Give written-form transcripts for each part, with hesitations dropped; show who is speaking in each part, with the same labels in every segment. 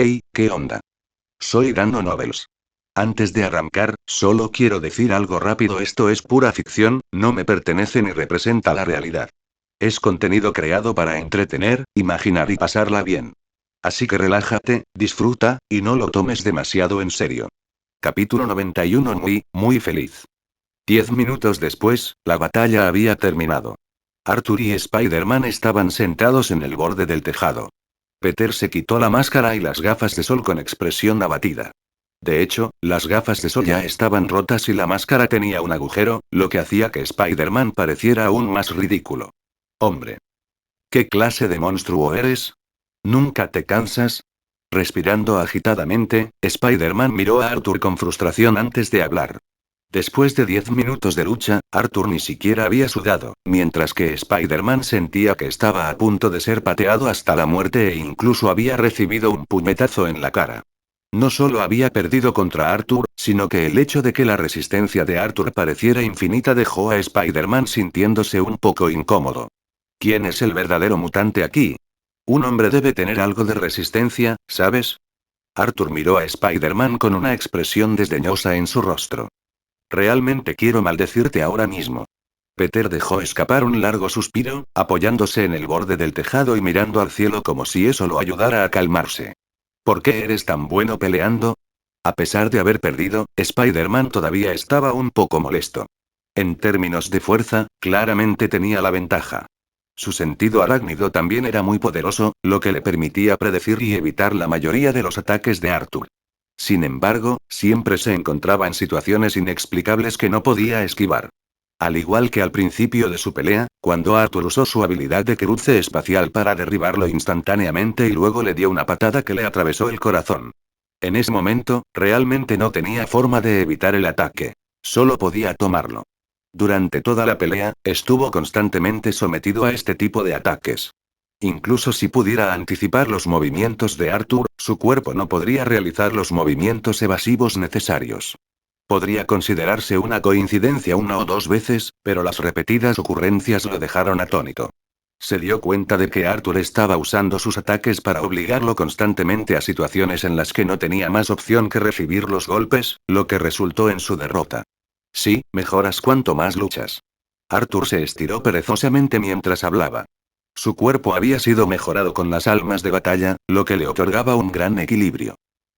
Speaker 1: Hey, ¿qué onda? Soy Dano Nobles. Antes de arrancar, solo quiero decir algo rápido: esto es pura ficción, no me pertenece ni representa la realidad. Es contenido creado para entretener, imaginar y pasarla bien. Así que relájate, disfruta, y no lo tomes demasiado en serio. Capítulo 91. Muy feliz. 10 minutos después, la batalla había terminado. Arthur y Spider-Man estaban sentados en el borde del tejado. Peter se quitó la máscara y las gafas de sol con expresión abatida. De hecho, las gafas de sol ya estaban rotas y la máscara tenía un agujero, lo que hacía que Spider-Man pareciera aún más ridículo. Hombre. ¿Qué clase de monstruo eres? ¿Nunca te cansas? Respirando agitadamente, Spider-Man miró a Arthur con frustración antes de hablar. Después de 10 minutos de lucha, Arthur ni siquiera había sudado, mientras que Spider-Man sentía que estaba a punto de ser pateado hasta la muerte e incluso había recibido un puñetazo en la cara. No solo había perdido contra Arthur, sino que el hecho de que la resistencia de Arthur pareciera infinita dejó a Spider-Man sintiéndose un poco incómodo. ¿Quién es el verdadero mutante aquí? Un hombre debe tener algo de resistencia, ¿sabes? Arthur miró a Spider-Man con una expresión desdeñosa en su rostro. Realmente quiero maldecirte ahora mismo. Peter dejó escapar un largo suspiro, apoyándose en el borde del tejado y mirando al cielo como si eso lo ayudara a calmarse. ¿Por qué eres tan bueno peleando? A pesar de haber perdido, Spider-Man todavía estaba un poco molesto. En términos de fuerza, claramente tenía la ventaja. Su sentido arácnido también era muy poderoso, lo que le permitía predecir y evitar la mayoría de los ataques de Arthur. Sin embargo, siempre se encontraba en situaciones inexplicables que no podía esquivar. Al igual que al principio de su pelea, cuando Arthur usó su habilidad de cruce espacial para derribarlo instantáneamente y luego le dio una patada que le atravesó el corazón. En ese momento, realmente no tenía forma de evitar el ataque. Solo podía tomarlo. Durante toda la pelea, estuvo constantemente sometido a este tipo de ataques. Incluso si pudiera anticipar los movimientos de Arthur, su cuerpo no podría realizar los movimientos evasivos necesarios. Podría considerarse una coincidencia una o dos veces, pero las repetidas ocurrencias lo dejaron atónito. Se dio cuenta de que Arthur estaba usando sus ataques para obligarlo constantemente a situaciones en las que no tenía más opción que recibir los golpes, lo que resultó en su derrota. Sí, mejoras cuanto más luchas. Arthur se estiró perezosamente mientras hablaba. Su cuerpo había sido mejorado con las almas de batalla, lo que le otorgaba un gran equilibrio.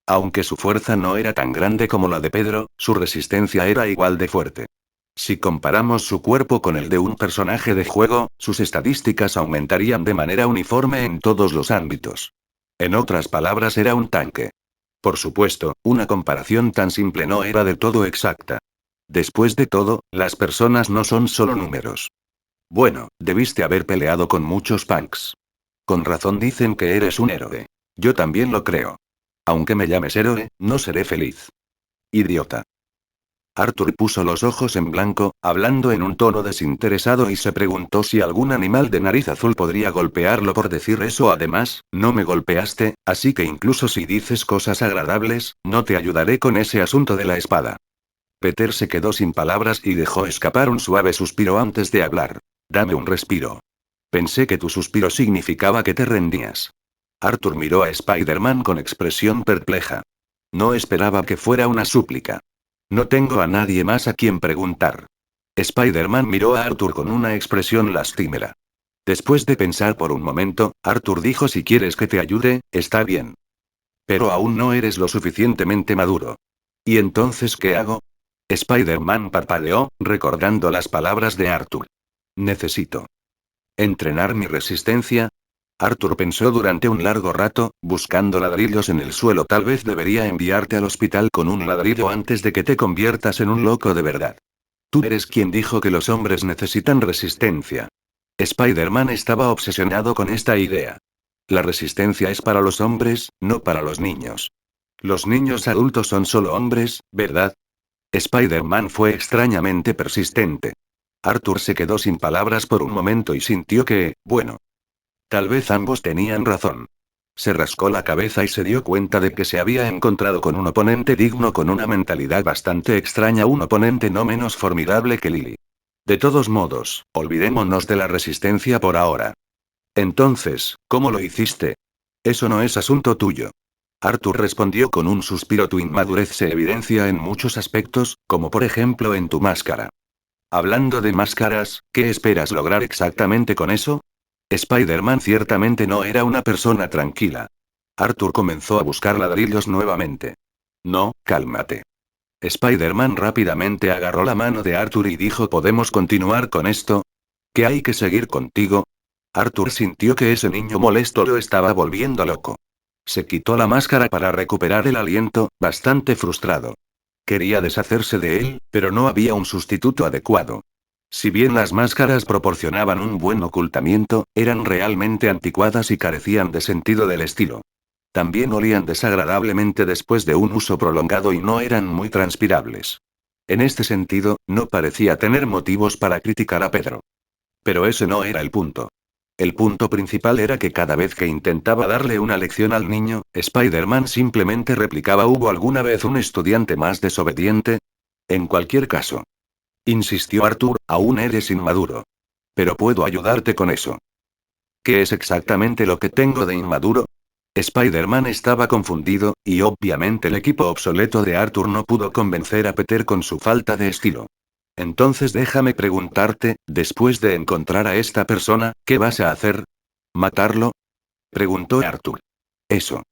Speaker 1: Aunque su fuerza no era tan grande como la de Pedro, su resistencia era igual de fuerte. Si comparamos su cuerpo con el de un personaje de juego, sus estadísticas aumentarían de manera uniforme en todos los ámbitos. En otras palabras, era un tanque. Por supuesto, una comparación tan simple no era del todo exacta. Después de todo, las personas no son solo números. Bueno, debiste haber peleado con muchos punks. Con razón dicen que eres un héroe. Yo también lo creo. Aunque me llames héroe, no seré feliz. Idiota. Arthur puso los ojos en blanco, hablando en un tono desinteresado y se preguntó si algún animal de nariz azul podría golpearlo por decir eso. Además, no me golpeaste, así que incluso si dices cosas agradables, no te ayudaré con ese asunto de la espada. Peter se quedó sin palabras y dejó escapar un suave suspiro antes de hablar. Dame un respiro. Pensé que tu suspiro significaba que te rendías. Arthur miró a Spider-Man con expresión perpleja. No esperaba que fuera una súplica. No tengo a nadie más a quien preguntar. Spider-Man miró a Arthur con una expresión lastimera. Después de pensar por un momento, Arthur dijo: si quieres que te ayude, está bien. Pero aún no eres lo suficientemente maduro. ¿Y entonces qué hago? Spider-Man parpadeó, recordando las palabras de Arthur. Necesito entrenar mi resistencia. Arthur pensó durante un largo rato, buscando ladrillos en el suelo. Tal vez debería enviarte al hospital con un ladrillo antes de que te conviertas en un loco de verdad. Tú eres quien dijo que los hombres necesitan resistencia. Spider-Man estaba obsesionado con esta idea. La resistencia es para los hombres, no para los niños. Los niños adultos son solo hombres, ¿verdad? Spider-Man fue extrañamente persistente. Arthur se quedó sin palabras por un momento y sintió que, bueno, tal vez ambos tenían razón. Se rascó la cabeza y se dio cuenta de que se había encontrado con un oponente digno, con una mentalidad bastante extraña, un oponente no menos formidable que Lily. De todos modos, olvidémonos de la resistencia por ahora. Entonces, ¿cómo lo hiciste? Eso no es asunto tuyo. Arthur respondió con un suspiro. Tu inmadurez se evidencia en muchos aspectos, como por ejemplo en tu máscara. Hablando de máscaras, ¿qué esperas lograr exactamente con eso? Spider-Man ciertamente no era una persona tranquila. Arthur comenzó a buscar ladrillos nuevamente. No, cálmate. Spider-Man rápidamente agarró la mano de Arthur y dijo: ¿Podemos continuar con esto? ¿Qué hay que seguir contigo? Arthur sintió que ese niño molesto lo estaba volviendo loco. Se quitó la máscara para recuperar el aliento, bastante frustrado. Quería deshacerse de él, pero no había un sustituto adecuado. Si bien las máscaras proporcionaban un buen ocultamiento, eran realmente anticuadas y carecían de sentido del estilo. También olían desagradablemente después de un uso prolongado y no eran muy transpirables. En este sentido, no parecía tener motivos para criticar a Pedro. Pero ese no era el punto. El punto principal era que cada vez que intentaba darle una lección al niño, Spider-Man simplemente replicaba: ¿Hubo alguna vez un estudiante más desobediente? En cualquier caso. Insistió Arthur, aún eres inmaduro. Pero puedo ayudarte con eso. ¿Qué es exactamente lo que tengo de inmaduro? Spider-Man estaba confundido, y obviamente el equipo obsoleto de Arthur no pudo convencer a Peter con su falta de estilo. Entonces déjame preguntarte, después de encontrar a esta persona, ¿qué vas a hacer? ¿Matarlo? Preguntó Arthur. Eso.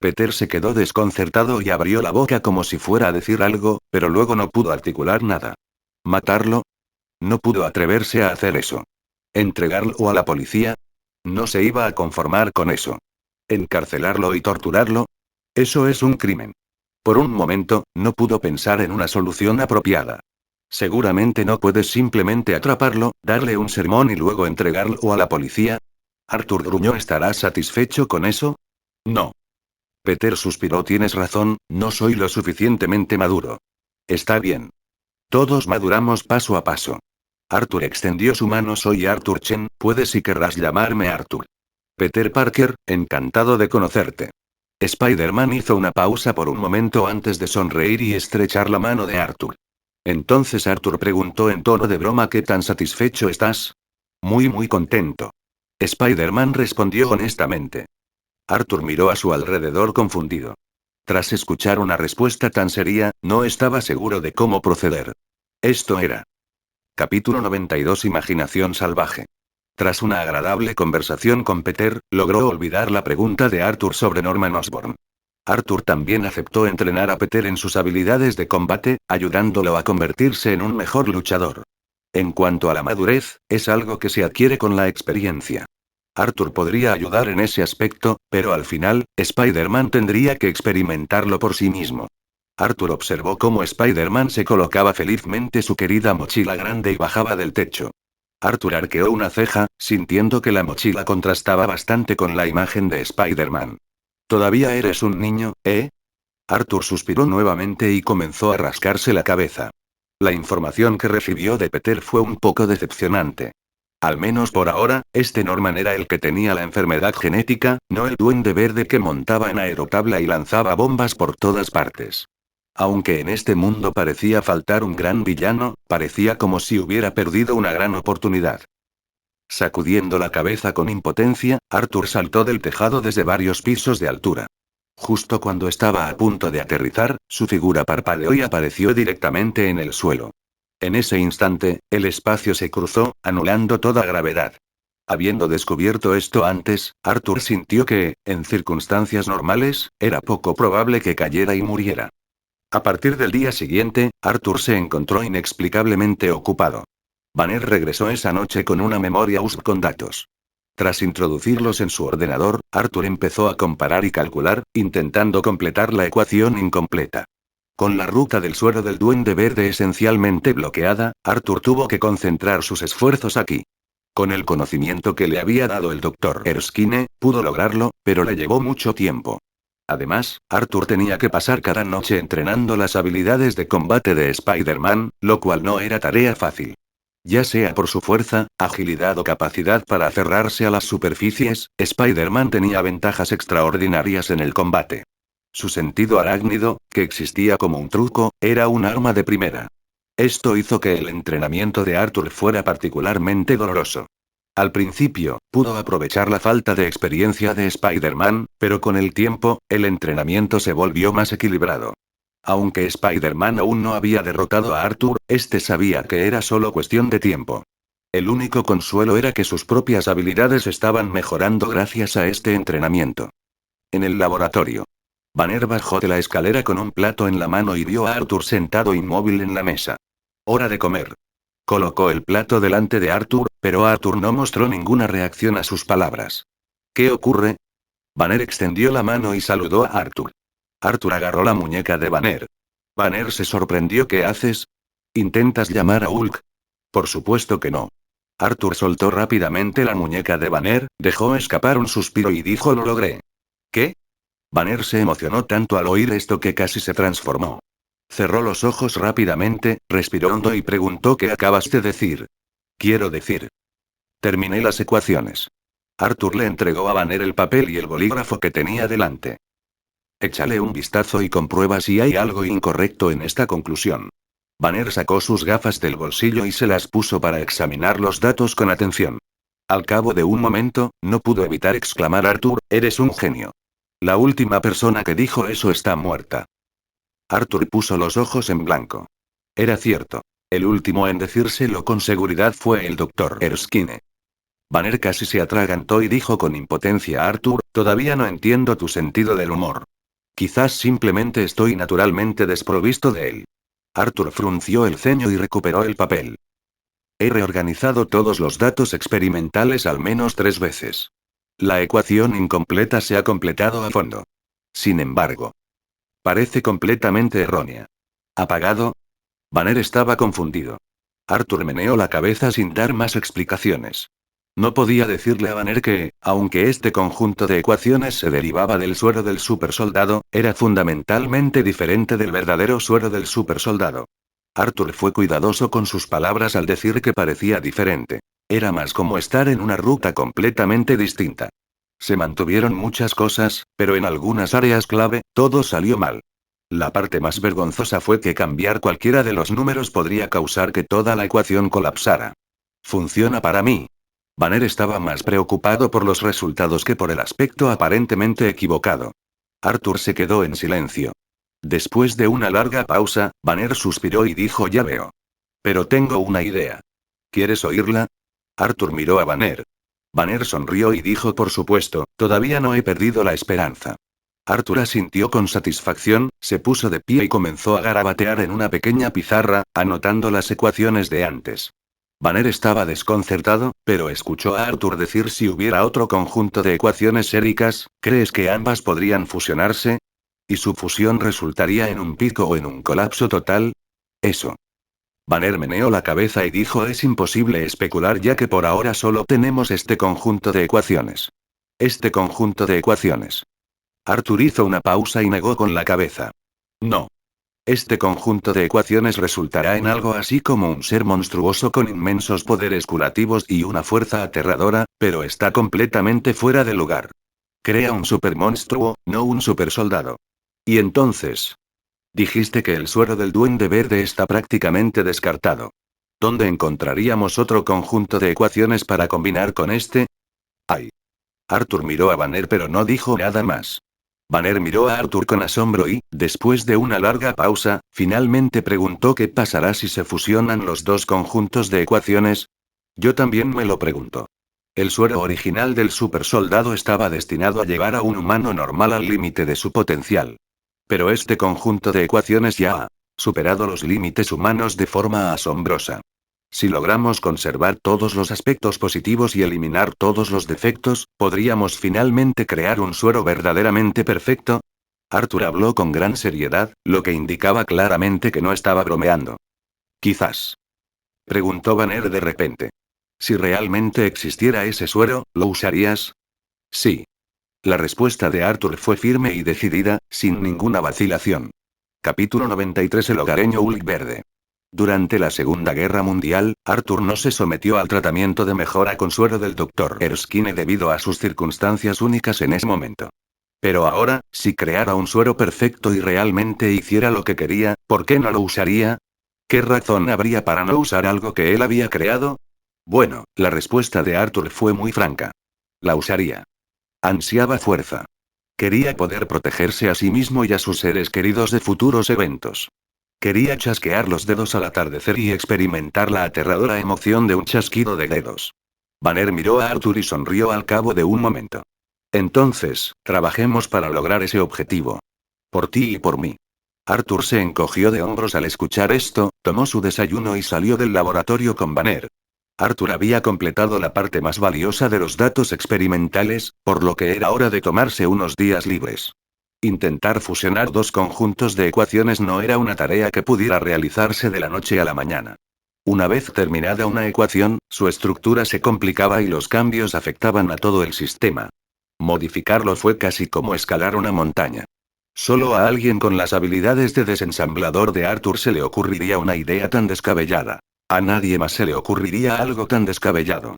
Speaker 1: Peter se quedó desconcertado y abrió la boca como si fuera a decir algo, pero luego no pudo articular nada. ¿Matarlo? No pudo atreverse a hacer eso. ¿Entregarlo a la policía? No se iba a conformar con eso. ¿Encarcelarlo y torturarlo? Eso es un crimen. Por un momento, no pudo pensar en una solución apropiada. Seguramente no puedes simplemente atraparlo, darle un sermón y luego entregarlo a la policía. Arthur gruñó: ¿Estarás satisfecho con eso? No. Peter suspiró: Tienes razón, no soy lo suficientemente maduro. Está bien. Todos maduramos paso a paso. Arthur extendió su mano. Soy Arthur Chen, puedes si querrás llamarme Arthur. Peter Parker, encantado de conocerte. Spider-Man hizo una pausa por un momento antes de sonreír y estrechar la mano de Arthur. Entonces Arthur preguntó en tono de broma: ¿Qué tan satisfecho estás? Muy contento. Spider-Man respondió honestamente. Arthur miró a su alrededor confundido. Tras escuchar una respuesta tan seria, no estaba seguro de cómo proceder. Esto era. Capítulo 92. Imaginación salvaje. Tras una agradable conversación con Peter, logró olvidar la pregunta de Arthur sobre Norman Osborn. Arthur también aceptó entrenar a Peter en sus habilidades de combate, ayudándolo a convertirse en un mejor luchador. En cuanto a la madurez, es algo que se adquiere con la experiencia. Arthur podría ayudar en ese aspecto, pero al final, Spider-Man tendría que experimentarlo por sí mismo. Arthur observó cómo Spider-Man se colocaba felizmente su querida mochila grande y bajaba del techo. Arthur arqueó una ceja, sintiendo que la mochila contrastaba bastante con la imagen de Spider-Man. ¿Todavía eres un niño, eh? Arthur suspiró nuevamente y comenzó a rascarse la cabeza. La información que recibió de Peter fue un poco decepcionante. Al menos por ahora, este Norman era el que tenía la enfermedad genética, no el duende verde que montaba en aerotabla y lanzaba bombas por todas partes. Aunque en este mundo parecía faltar un gran villano, parecía como si hubiera perdido una gran oportunidad. Sacudiendo la cabeza con impotencia, Arthur saltó del tejado desde varios pisos de altura. Justo cuando estaba a punto de aterrizar, su figura parpadeó y apareció directamente en el suelo. En ese instante, el espacio se cruzó, anulando toda gravedad. Habiendo descubierto esto antes, Arthur sintió que, en circunstancias normales, era poco probable que cayera y muriera. A partir del día siguiente, Arthur se encontró inexplicablemente ocupado. Banner regresó esa noche con una memoria USB con datos. Tras introducirlos en su ordenador, Arthur empezó a comparar y calcular, intentando completar la ecuación incompleta. Con la ruta del suero del duende verde esencialmente bloqueada, Arthur tuvo que concentrar sus esfuerzos aquí. Con el conocimiento que le había dado el Dr. Erskine, pudo lograrlo, pero le llevó mucho tiempo. Además, Arthur tenía que pasar cada noche entrenando las habilidades de combate de Spider-Man, lo cual no era tarea fácil. Ya sea por su fuerza, agilidad o capacidad para aferrarse a las superficies, Spider-Man tenía ventajas extraordinarias en el combate. Su sentido arácnido, que existía como un truco, era un arma de primera. Esto hizo que el entrenamiento de Arthur fuera particularmente doloroso. Al principio, pudo aprovechar la falta de experiencia de Spider-Man, pero con el tiempo, el entrenamiento se volvió más equilibrado. Aunque Spider-Man aún no había derrotado a Arthur, este sabía que era solo cuestión de tiempo. El único consuelo era que sus propias habilidades estaban mejorando gracias a este entrenamiento. En el laboratorio. Banner bajó de la escalera con un plato en la mano y vio a Arthur sentado inmóvil en la mesa. Hora de comer. Colocó el plato delante de Arthur, pero Arthur no mostró ninguna reacción a sus palabras. ¿Qué ocurre? Banner extendió la mano y saludó a Arthur. Arthur agarró la muñeca de Banner. Banner se sorprendió. ¿Qué haces? ¿Intentas llamar a Hulk? Por supuesto que no. Arthur soltó rápidamente la muñeca de Banner, dejó escapar un suspiro y dijo: lo logré. ¿Qué? Banner se emocionó tanto al oír esto que casi se transformó. Cerró los ojos rápidamente, respiró hondo y preguntó: ¿qué acabas de decir? Quiero decir. Terminé las ecuaciones. Arthur le entregó a Banner el papel y el bolígrafo que tenía delante. Échale un vistazo y comprueba si hay algo incorrecto en esta conclusión. Banner sacó sus gafas del bolsillo y se las puso para examinar los datos con atención. Al cabo de un momento, no pudo evitar exclamar: Arthur, eres un genio. La última persona que dijo eso está muerta. Arthur puso los ojos en blanco. Era cierto. El último en decírselo con seguridad fue el Dr. Erskine. Banner casi se atragantó y dijo con impotencia: Arthur, todavía no entiendo tu sentido del humor. Quizás simplemente estoy naturalmente desprovisto de él. Arthur frunció el ceño y recuperó el papel. He reorganizado todos los datos experimentales al menos 3 veces. La ecuación incompleta se ha completado a fondo. Sin embargo, parece completamente errónea. ¿Apagado? Banner estaba confundido. Arthur meneó la cabeza sin dar más explicaciones. No podía decirle a Banner que, aunque este conjunto de ecuaciones se derivaba del suero del supersoldado, era fundamentalmente diferente del verdadero suero del supersoldado. Arthur fue cuidadoso con sus palabras al decir que parecía diferente. Era más como estar en una ruta completamente distinta. Se mantuvieron muchas cosas, pero en algunas áreas clave, todo salió mal. La parte más vergonzosa fue que cambiar cualquiera de los números podría causar que toda la ecuación colapsara. Funciona para mí. Banner estaba más preocupado por los resultados que por el aspecto aparentemente equivocado. Arthur se quedó en silencio. Después de una larga pausa, Banner suspiró y dijo: ya veo. Pero tengo una idea. ¿Quieres oírla? Arthur miró a Banner. Banner sonrió y dijo: por supuesto, todavía no he perdido la esperanza. Arthur asintió con satisfacción, se puso de pie y comenzó a garabatear en una pequeña pizarra, anotando las ecuaciones de antes. Banner estaba desconcertado, pero escuchó a Arthur decir: si hubiera otro conjunto de ecuaciones séricas, ¿crees que ambas podrían fusionarse? ¿Y su fusión resultaría en un pico o en un colapso total? Eso. Banner meneó la cabeza y dijo: es imposible especular ya que por ahora solo tenemos este conjunto de ecuaciones. Este conjunto de ecuaciones. Arthur hizo una pausa y negó con la cabeza. No. Este conjunto de ecuaciones resultará en algo así como un ser monstruoso con inmensos poderes curativos y una fuerza aterradora, pero está completamente fuera de lugar. Crea un supermonstruo, no un supersoldado. Y entonces. Dijiste que el suero del Duende Verde está prácticamente descartado. ¿Dónde encontraríamos otro conjunto de ecuaciones para combinar con este? ¡Ay! Arthur miró a Banner pero no dijo nada más. Banner miró a Arthur con asombro y, después de una larga pausa, finalmente preguntó: ¿qué pasará si se fusionan los dos conjuntos de ecuaciones? Yo también me lo pregunto. El suero original del supersoldado estaba destinado a llevar a un humano normal al límite de su potencial. Pero este conjunto de ecuaciones ya ha superado los límites humanos de forma asombrosa. Si logramos conservar todos los aspectos positivos y eliminar todos los defectos, ¿podríamos finalmente crear un suero verdaderamente perfecto? Arthur habló con gran seriedad, lo que indicaba claramente que no estaba bromeando. Quizás. Preguntó Banner de repente. Si realmente existiera ese suero, ¿lo usarías? Sí. La respuesta de Arthur fue firme y decidida, sin ninguna vacilación. Capítulo 93. El hogareño Hulk verde. Durante la Segunda Guerra Mundial, Arthur no se sometió al tratamiento de mejora con suero del Dr. Erskine debido a sus circunstancias únicas en ese momento. Pero ahora, si creara un suero perfecto y realmente hiciera lo que quería, ¿por qué no lo usaría? ¿Qué razón habría para no usar algo que él había creado? Bueno, la respuesta de Arthur fue muy franca. La usaría. Ansiaba fuerza. Quería poder protegerse a sí mismo y a sus seres queridos de futuros eventos. Quería chasquear los dedos al atardecer y experimentar la aterradora emoción de un chasquido de dedos. Banner miró a Arthur y sonrió al cabo de un momento. Entonces, trabajemos para lograr ese objetivo. Por ti y por mí. Arthur se encogió de hombros al escuchar esto, tomó su desayuno y salió del laboratorio con Banner. Arthur había completado la parte más valiosa de los datos experimentales, por lo que era hora de tomarse unos días libres. Intentar fusionar dos conjuntos de ecuaciones no era una tarea que pudiera realizarse de la noche a la mañana. Una vez terminada una ecuación, su estructura se complicaba y los cambios afectaban a todo el sistema. Modificarlo fue casi como escalar una montaña. Solo a alguien con las habilidades de desensamblador de Arthur se le ocurriría una idea tan descabellada. A nadie más se le ocurriría algo tan descabellado.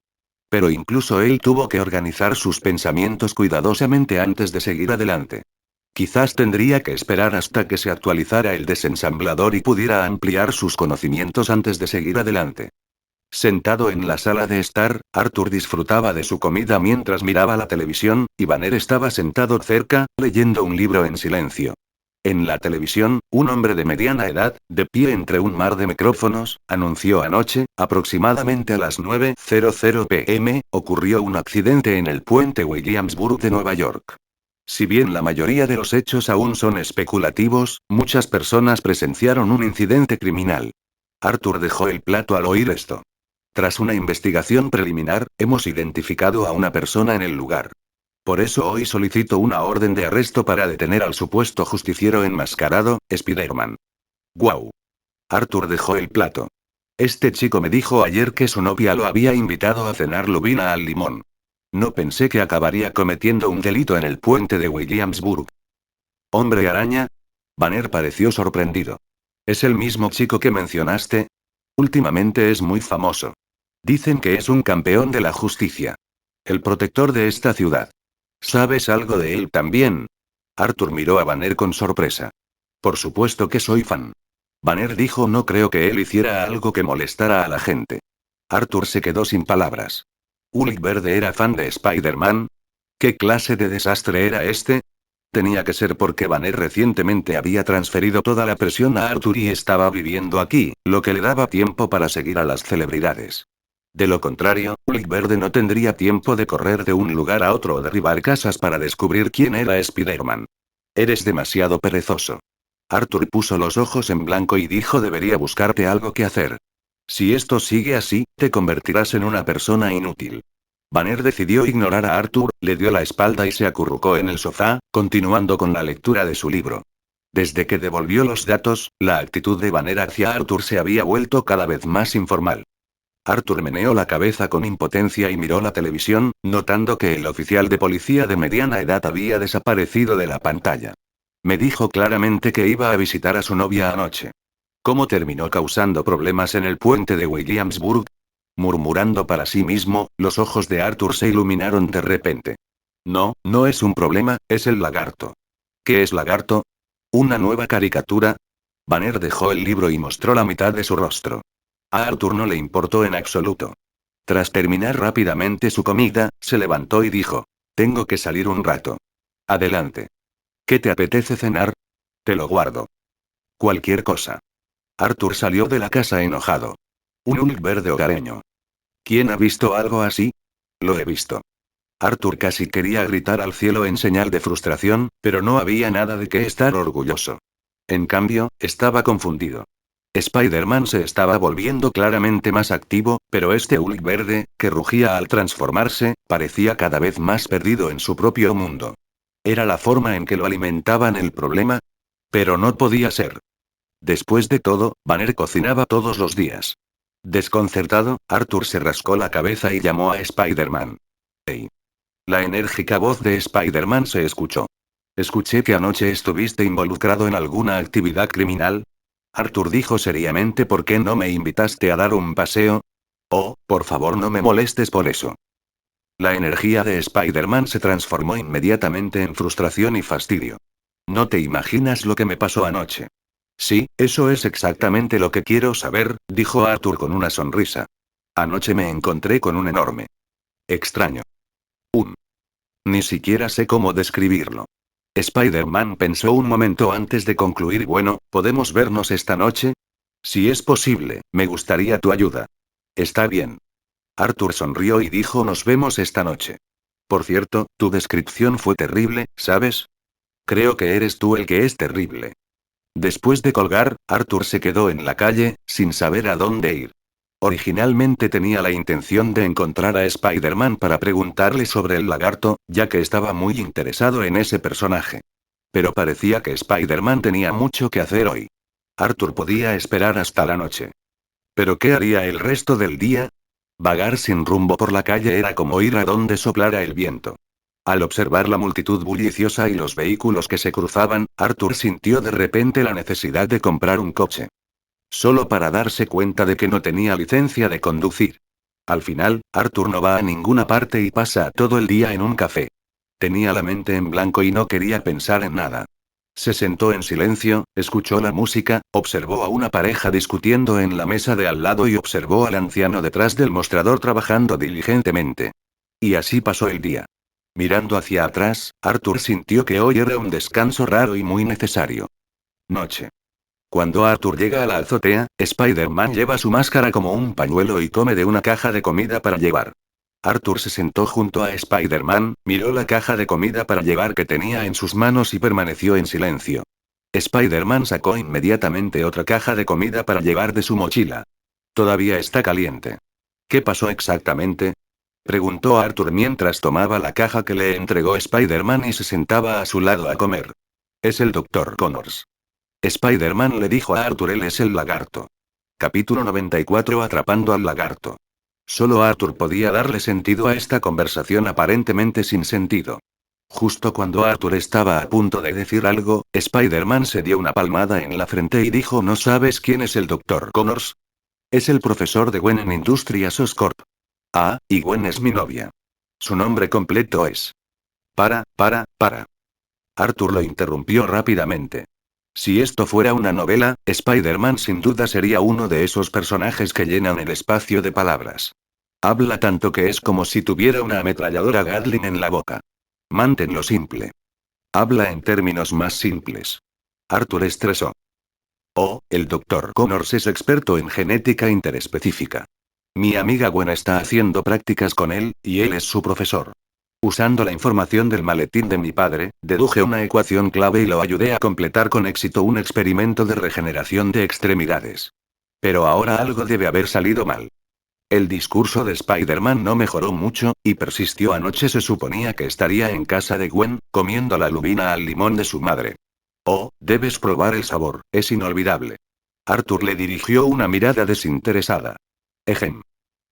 Speaker 1: Pero incluso él tuvo que organizar sus pensamientos cuidadosamente antes de seguir adelante. Quizás tendría que esperar hasta que se actualizara el desensamblador y pudiera ampliar sus conocimientos antes de seguir adelante. Sentado en la sala de estar, Arthur disfrutaba de su comida mientras miraba la televisión, y Banner estaba sentado cerca, leyendo un libro en silencio. En la televisión, un hombre de mediana edad, de pie entre un mar de micrófonos, anunció anoche, aproximadamente a las 9:00 p.m., ocurrió un accidente en el puente Williamsburg de Nueva York. Si bien la mayoría de los hechos aún son especulativos, muchas personas presenciaron un incidente criminal. Arthur dejó el plato al oír esto. Tras una investigación preliminar, hemos identificado a una persona en el lugar. Por eso hoy solicito una orden de arresto para detener al supuesto justiciero enmascarado, Spider-Man. ¡Guau! Arthur dejó el plato. Este chico me dijo ayer que su novia lo había invitado a cenar lubina al limón. No pensé que acabaría cometiendo un delito en el puente de Williamsburg. ¿Hombre araña? Banner pareció sorprendido. ¿Es el mismo chico que mencionaste? Últimamente es muy famoso. Dicen que es un campeón de la justicia. El protector de esta ciudad. ¿Sabes algo de él también? Arthur miró a Banner con sorpresa. Por supuesto que soy fan. Banner dijo no creo que él hiciera algo que molestara a la gente. Arthur se quedó sin palabras. ¿Hulk Verde era fan de Spider-Man? ¿Qué clase de desastre era este? Tenía que ser porque Banner recientemente había transferido toda la presión a Arthur y estaba viviendo aquí, lo que le daba tiempo para seguir a las celebridades. De lo contrario, Hulk Verde no tendría tiempo de correr de un lugar a otro o derribar casas para descubrir quién era Spider-Man. Eres demasiado perezoso. Arthur puso los ojos en blanco y dijo debería buscarte algo que hacer. Si esto sigue así, te convertirás en una persona inútil. Banner decidió ignorar a Arthur, le dio la espalda y se acurrucó en el sofá, continuando con la lectura de su libro. Desde que devolvió los datos, la actitud de Banner hacia Arthur se había vuelto cada vez más informal. Arthur meneó la cabeza con impotencia y miró la televisión, notando que el oficial de policía de mediana edad había desaparecido de la pantalla. Me dijo claramente que iba a visitar a su novia anoche. ¿Cómo terminó causando problemas en el puente de Williamsburg? Murmurando para sí mismo, los ojos de Arthur se iluminaron de repente. No, no es un problema, es el lagarto. ¿Qué es lagarto? ¿Una nueva caricatura? Banner dejó el libro y mostró la mitad de su rostro. A Arthur no le importó en absoluto. Tras terminar rápidamente su comida, se levantó y dijo: tengo que salir un rato. Adelante. ¿Qué te apetece cenar? Te lo guardo. Cualquier cosa. Arthur salió de la casa enojado. Un Hulk verde hogareño. ¿Quién ha visto algo así? Lo he visto. Arthur casi quería gritar al cielo en señal de frustración, pero no había nada de qué estar orgulloso. En cambio, estaba confundido. Spider-Man se estaba volviendo claramente más activo, pero este Hulk verde, que rugía al transformarse, parecía cada vez más perdido en su propio mundo. ¿Era la forma en que lo alimentaban el problema? Pero no podía ser. Después de todo, Banner cocinaba todos los días. Desconcertado, Arthur se rascó la cabeza y llamó a Spider-Man. ¡Hey! La enérgica voz de Spider-Man se escuchó. Escuché que anoche estuviste involucrado en alguna actividad criminal. Arthur dijo seriamente ¿por qué no me invitaste a dar un paseo? Oh, por favor no me molestes por eso. La energía de Spider-Man se transformó inmediatamente en frustración y fastidio. No te imaginas lo que me pasó anoche. Sí, eso es exactamente lo que quiero saber, dijo Arthur con una sonrisa. Anoche me encontré con un enorme. Extraño. Ni siquiera sé cómo describirlo. Spider-Man pensó un momento antes de concluir. Bueno, ¿podemos vernos esta noche? Si es posible, me gustaría tu ayuda. Está bien. Arthur sonrió y dijo nos vemos esta noche. Por cierto, tu descripción fue terrible, ¿sabes? Creo que eres tú el que es terrible. Después de colgar, Arthur se quedó en la calle, sin saber a dónde ir. Originalmente tenía la intención de encontrar a Spider-Man para preguntarle sobre el lagarto, ya que estaba muy interesado en ese personaje. Pero parecía que Spider-Man tenía mucho que hacer hoy. Arthur podía esperar hasta la noche. ¿Pero qué haría el resto del día? Vagar sin rumbo por la calle era como ir a donde soplara el viento. Al observar la multitud bulliciosa y los vehículos que se cruzaban, Arthur sintió de repente la necesidad de comprar un coche. Solo para darse cuenta de que no tenía licencia de conducir. Al final, Arthur no va a ninguna parte y pasa todo el día en un café. Tenía la mente en blanco y no quería pensar en nada. Se sentó en silencio, escuchó la música, observó a una pareja discutiendo en la mesa de al lado y observó al anciano detrás del mostrador trabajando diligentemente. Y así pasó el día. Mirando hacia atrás, Arthur sintió que hoy era un descanso raro y muy necesario. Noche. Cuando Arthur llega a la azotea, Spider-Man lleva su máscara como un pañuelo y come de una caja de comida para llevar. Arthur se sentó junto a Spider-Man, miró la caja de comida para llevar que tenía en sus manos y permaneció en silencio. Spider-Man sacó inmediatamente otra caja de comida para llevar de su mochila. Todavía está caliente. ¿Qué pasó exactamente? Preguntó Arthur mientras tomaba la caja que le entregó Spider-Man y se sentaba a su lado a comer. Es el Dr. Connors. Spider-Man le dijo a Arthur él es el lagarto. Capítulo 94 Atrapando al lagarto. Solo Arthur podía darle sentido a esta conversación aparentemente sin sentido. Justo cuando Arthur estaba a punto de decir algo, Spider-Man se dio una palmada en la frente y dijo ¿no sabes quién es el Dr. Connors? Es el profesor de Gwen en Industrias Oscorp. Ah, y Gwen es mi novia. Su nombre completo es... Para. Arthur lo interrumpió rápidamente. Si esto fuera una novela, Spider-Man sin duda sería uno de esos personajes que llenan el espacio de palabras. Habla tanto que es como si tuviera una ametralladora Gatling en la boca. Manténlo simple. Habla en términos más simples. Arthur estresó. Oh, el Dr. Connors es experto en genética interespecífica. Mi amiga Gwen está haciendo prácticas con él, y él es su profesor. Usando la información del maletín de mi padre, deduje una ecuación clave y lo ayudé a completar con éxito un experimento de regeneración de extremidades. Pero ahora algo debe haber salido mal. El discurso de Spider-Man no mejoró mucho, y persistió anoche se suponía que estaría en casa de Gwen, comiendo la lubina al limón de su madre. Oh, debes probar el sabor, es inolvidable. Arthur le dirigió una mirada desinteresada. Ejem.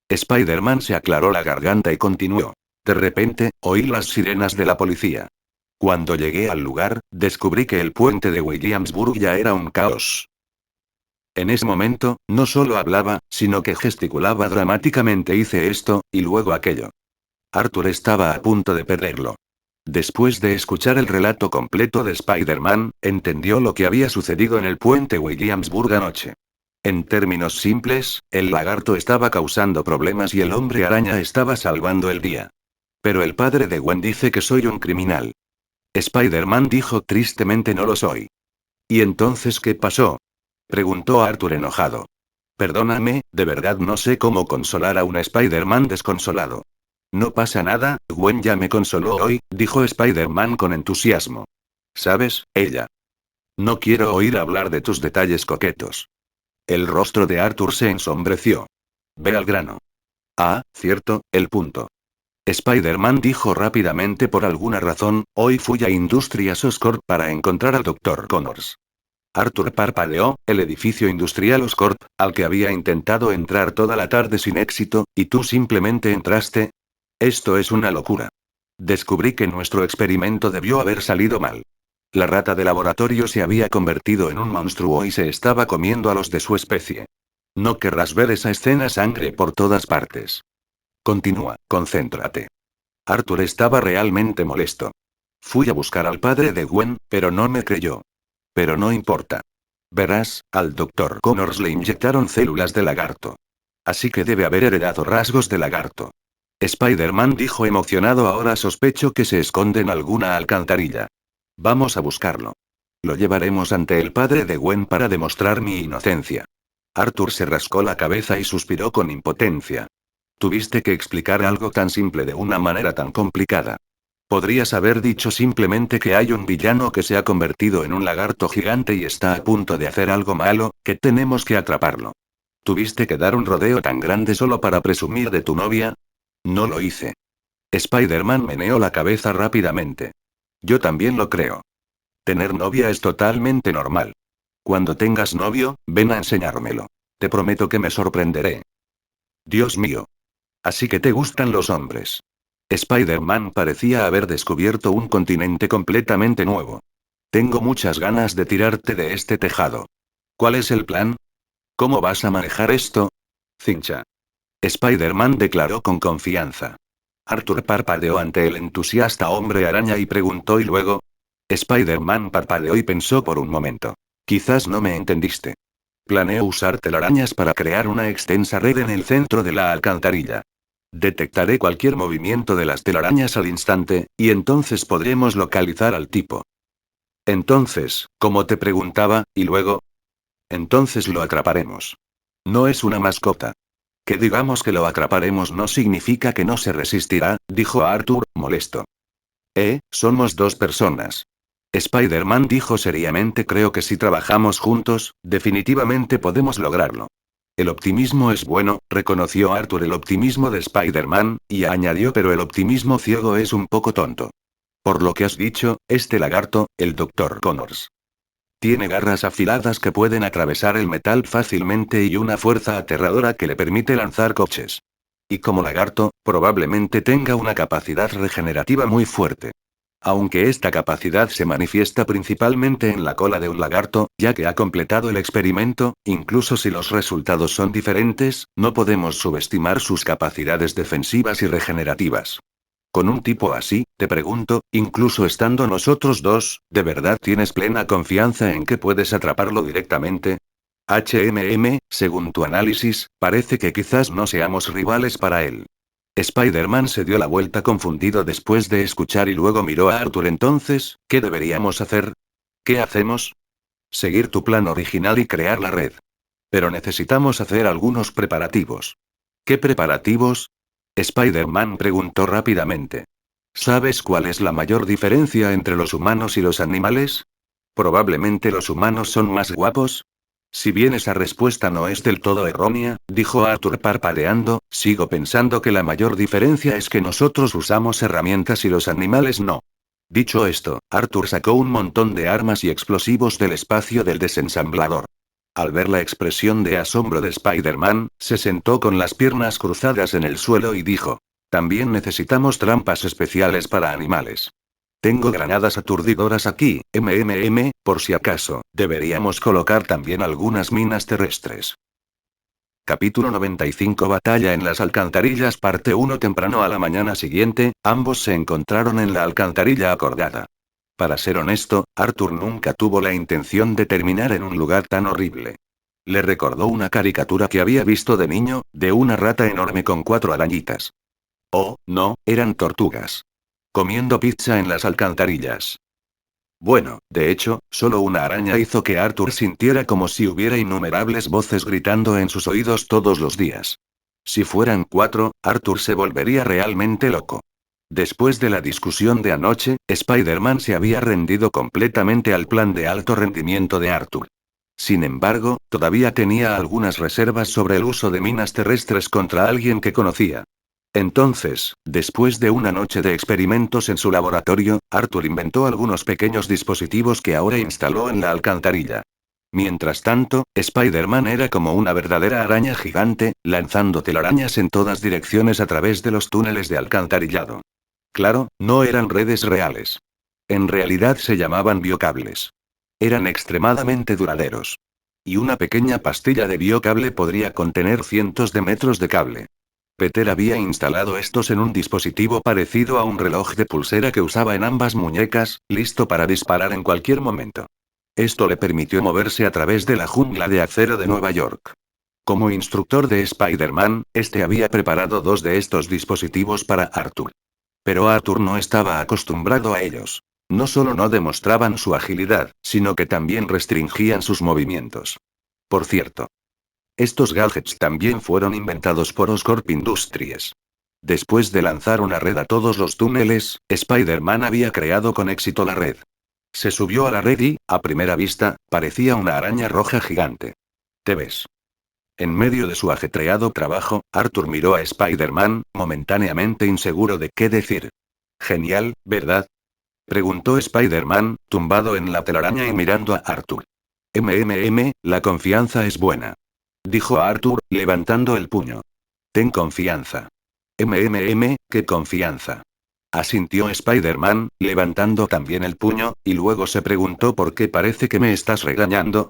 Speaker 1: Spider-Man se aclaró la garganta y continuó. De repente, oí las sirenas de la policía. Cuando llegué al lugar, descubrí que el puente de Williamsburg ya era un caos. En ese momento, no solo hablaba, sino que gesticulaba dramáticamente. Hice esto, y luego aquello. Arthur estaba a punto de perderlo. Después de escuchar el relato completo de Spider-Man, entendió lo que había sucedido en el puente Williamsburg anoche. En términos simples, el lagarto estaba causando problemas y el hombre araña estaba salvando el día. Pero el padre de Gwen dice que soy un criminal. Spider-Man dijo tristemente no lo soy. ¿Y entonces qué pasó? Preguntó Arthur enojado. Perdóname, de verdad no sé cómo consolar a un Spider-Man desconsolado. No pasa nada, Gwen ya me consoló hoy, dijo Spider-Man con entusiasmo. ¿Sabes, ella? No quiero oír hablar de tus detalles coquetos. El rostro de Arthur se ensombreció. Ve al grano. Ah, cierto, el punto. Spider-Man dijo rápidamente por alguna razón, hoy fui a Industrias Oscorp para encontrar al Dr. Connors. Arthur parpadeó, el edificio industrial Oscorp, al que había intentado entrar toda la tarde sin éxito, y tú simplemente entraste. Esto es una locura. Descubrí que nuestro experimento debió haber salido mal. La rata de laboratorio se había convertido en un monstruo y se estaba comiendo a los de su especie. No querrás ver esa escena sangre por todas partes. Continúa, concéntrate. Arthur estaba realmente molesto. Fui a buscar al padre de Gwen, pero no me creyó. Pero no importa. Verás, al Dr. Connors le inyectaron células de lagarto. Así que debe haber heredado rasgos de lagarto. Spider-Man dijo emocionado, ahora sospecho que se esconde en alguna alcantarilla. Vamos a buscarlo. Lo llevaremos ante el padre de Gwen para demostrar mi inocencia. Arthur se rascó la cabeza y suspiró con impotencia. Tuviste que explicar algo tan simple de una manera tan complicada. Podrías haber dicho simplemente que hay un villano que se ha convertido en un lagarto gigante y está a punto de hacer algo malo, que tenemos que atraparlo. ¿Tuviste que dar un rodeo tan grande solo para presumir de tu novia? No lo hice. Spider-Man meneó la cabeza rápidamente. Yo también lo creo. Tener novia es totalmente normal. Cuando tengas novio, ven a enseñármelo. Te prometo que me sorprenderé. Dios mío. Así que te gustan los hombres. Spider-Man parecía haber descubierto un continente completamente nuevo. Tengo muchas ganas de tirarte de este tejado. ¿Cuál es el plan? ¿Cómo vas a manejar esto? Cincha. Spider-Man declaró con confianza. Arthur parpadeó ante el entusiasta hombre araña y preguntó, ¿y luego? Spider-Man parpadeó y pensó por un momento. Quizás no me entendiste. Planeo usar telarañas para crear una extensa red en el centro de la alcantarilla. Detectaré cualquier movimiento de las telarañas al instante, y entonces podremos localizar al tipo. Entonces, como te preguntaba, ¿y luego? Entonces lo atraparemos. No es una mascota. Que digamos que lo atraparemos no significa que no se resistirá, dijo Arthur, molesto. Somos dos personas. Spider-Man dijo seriamente, creo que si trabajamos juntos, definitivamente podemos lograrlo. El optimismo es bueno, reconoció Arthur el optimismo de Spider-Man, y añadió, pero el optimismo ciego es un poco tonto. Por lo que has dicho, este lagarto, el Dr. Connors. Tiene garras afiladas que pueden atravesar el metal fácilmente y una fuerza aterradora que le permite lanzar coches. Y como lagarto, probablemente tenga una capacidad regenerativa muy fuerte. Aunque esta capacidad se manifiesta principalmente en la cola de un lagarto, ya que ha completado el experimento, incluso si los resultados son diferentes, no podemos subestimar sus capacidades defensivas y regenerativas. Con un tipo así, te pregunto, incluso estando nosotros dos, ¿de verdad tienes plena confianza en que puedes atraparlo directamente? Según tu análisis, parece que quizás no seamos rivales para él. Spider-Man se dio la vuelta confundido después de escuchar y luego miró a Arthur. Entonces, ¿qué deberíamos hacer? ¿Qué hacemos? Seguir tu plan original y crear la red. Pero necesitamos hacer algunos preparativos. ¿Qué preparativos? Spider-Man preguntó rápidamente. ¿Sabes cuál es la mayor diferencia entre los humanos y los animales? Probablemente los humanos son más guapos. Si bien esa respuesta no es del todo errónea, dijo Arthur parpadeando, sigo pensando que la mayor diferencia es que nosotros usamos herramientas y los animales no. Dicho esto, Arthur sacó un montón de armas y explosivos del espacio del desensamblador. Al ver la expresión de asombro de Spider-Man, se sentó con las piernas cruzadas en el suelo y dijo: también necesitamos trampas especiales para animales. Tengo granadas aturdidoras aquí, por si acaso, deberíamos colocar también algunas minas terrestres. Capítulo 95. Batalla en las alcantarillas, parte 1. Temprano a la mañana siguiente, ambos se encontraron en la alcantarilla acordada. Para ser honesto, Arthur nunca tuvo la intención de terminar en un lugar tan horrible. Le recordó una caricatura que había visto de niño, de una rata enorme con 4 arañitas. Oh, no, eran tortugas. Comiendo pizza en las alcantarillas. Bueno, de hecho, solo una araña hizo que Arthur sintiera como si hubiera innumerables voces gritando en sus oídos todos los días. Si fueran 4, Arthur se volvería realmente loco. Después de la discusión de anoche, Spider-Man se había rendido completamente al plan de alto rendimiento de Arthur. Sin embargo, todavía tenía algunas reservas sobre el uso de minas terrestres contra alguien que conocía. Entonces, después de una noche de experimentos en su laboratorio, Arthur inventó algunos pequeños dispositivos que ahora instaló en la alcantarilla. Mientras tanto, Spider-Man era como una verdadera araña gigante, lanzando telarañas en todas direcciones a través de los túneles de alcantarillado. Claro, no eran redes reales. En realidad se llamaban biocables. Eran extremadamente duraderos. Y una pequeña pastilla de biocable podría contener cientos de metros de cable. Peter había instalado estos en un dispositivo parecido a un reloj de pulsera que usaba en ambas muñecas, listo para disparar en cualquier momento. Esto le permitió moverse a través de la jungla de acero de Nueva York. Como instructor de Spider-Man, este había preparado 2 de estos dispositivos para Arthur. Pero Arthur no estaba acostumbrado a ellos. No solo no demostraban su agilidad, sino que también restringían sus movimientos. Por cierto, estos gadgets también fueron inventados por Oscorp Industries. Después de lanzar una red a todos los túneles, Spider-Man había creado con éxito la red. Se subió a la red y, a primera vista, parecía una araña roja gigante. ¿Te ves? En medio de su ajetreado trabajo, Arthur miró a Spider-Man, momentáneamente inseguro de qué decir. Genial, ¿verdad? Preguntó Spider-Man, tumbado en la telaraña y mirando a Arthur. La confianza es buena. Dijo Arthur, levantando el puño. Ten confianza. ¿Qué confianza? Asintió Spider-Man, levantando también el puño, y luego se preguntó por qué parece que me estás regañando.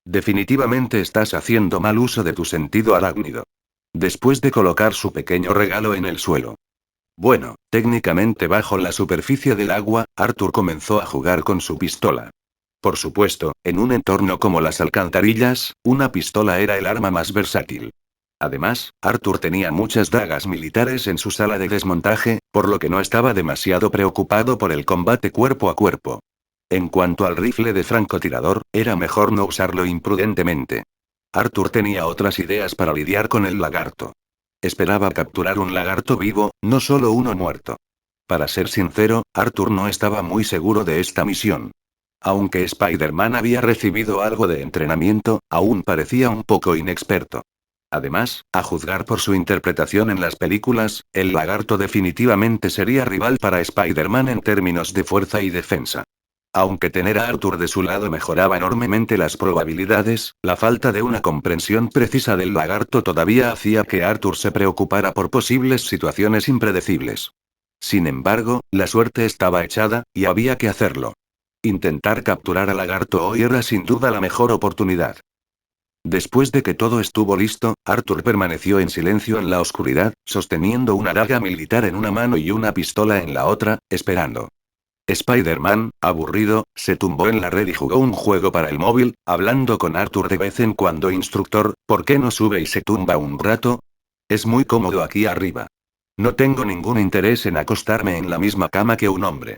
Speaker 1: Definitivamente estás haciendo mal uso de tu sentido arácnido. Después de colocar su pequeño regalo en el suelo. Bueno, técnicamente bajo la superficie del agua, Arthur comenzó a jugar con su pistola. Por supuesto, en un entorno como las alcantarillas, una pistola era el arma más versátil. Además, Arthur tenía muchas dagas militares en su sala de desmontaje, por lo que no estaba demasiado preocupado por el combate cuerpo a cuerpo. En cuanto al rifle de francotirador, era mejor no usarlo imprudentemente. Arthur tenía otras ideas para lidiar con el lagarto. Esperaba capturar un lagarto vivo, no solo uno muerto. Para ser sincero, Arthur no estaba muy seguro de esta misión. Aunque Spider-Man había recibido algo de entrenamiento, aún parecía un poco inexperto. Además, a juzgar por su interpretación en las películas, el lagarto definitivamente sería rival para Spider-Man en términos de fuerza y defensa. Aunque tener a Arthur de su lado mejoraba enormemente las probabilidades, la falta de una comprensión precisa del lagarto todavía hacía que Arthur se preocupara por posibles situaciones impredecibles. Sin embargo, la suerte estaba echada, y había que hacerlo. Intentar capturar al lagarto hoy era sin duda la mejor oportunidad. Después de que todo estuvo listo, Arthur permaneció en silencio en la oscuridad, sosteniendo una daga militar en una mano y una pistola en la otra, esperando. Spider-Man, aburrido, se tumbó en la red y jugó un juego para el móvil, hablando con Arthur de vez en cuando. Instructor, ¿por qué no sube y se tumba un rato? Es muy cómodo aquí arriba. No tengo ningún interés en acostarme en la misma cama que un hombre.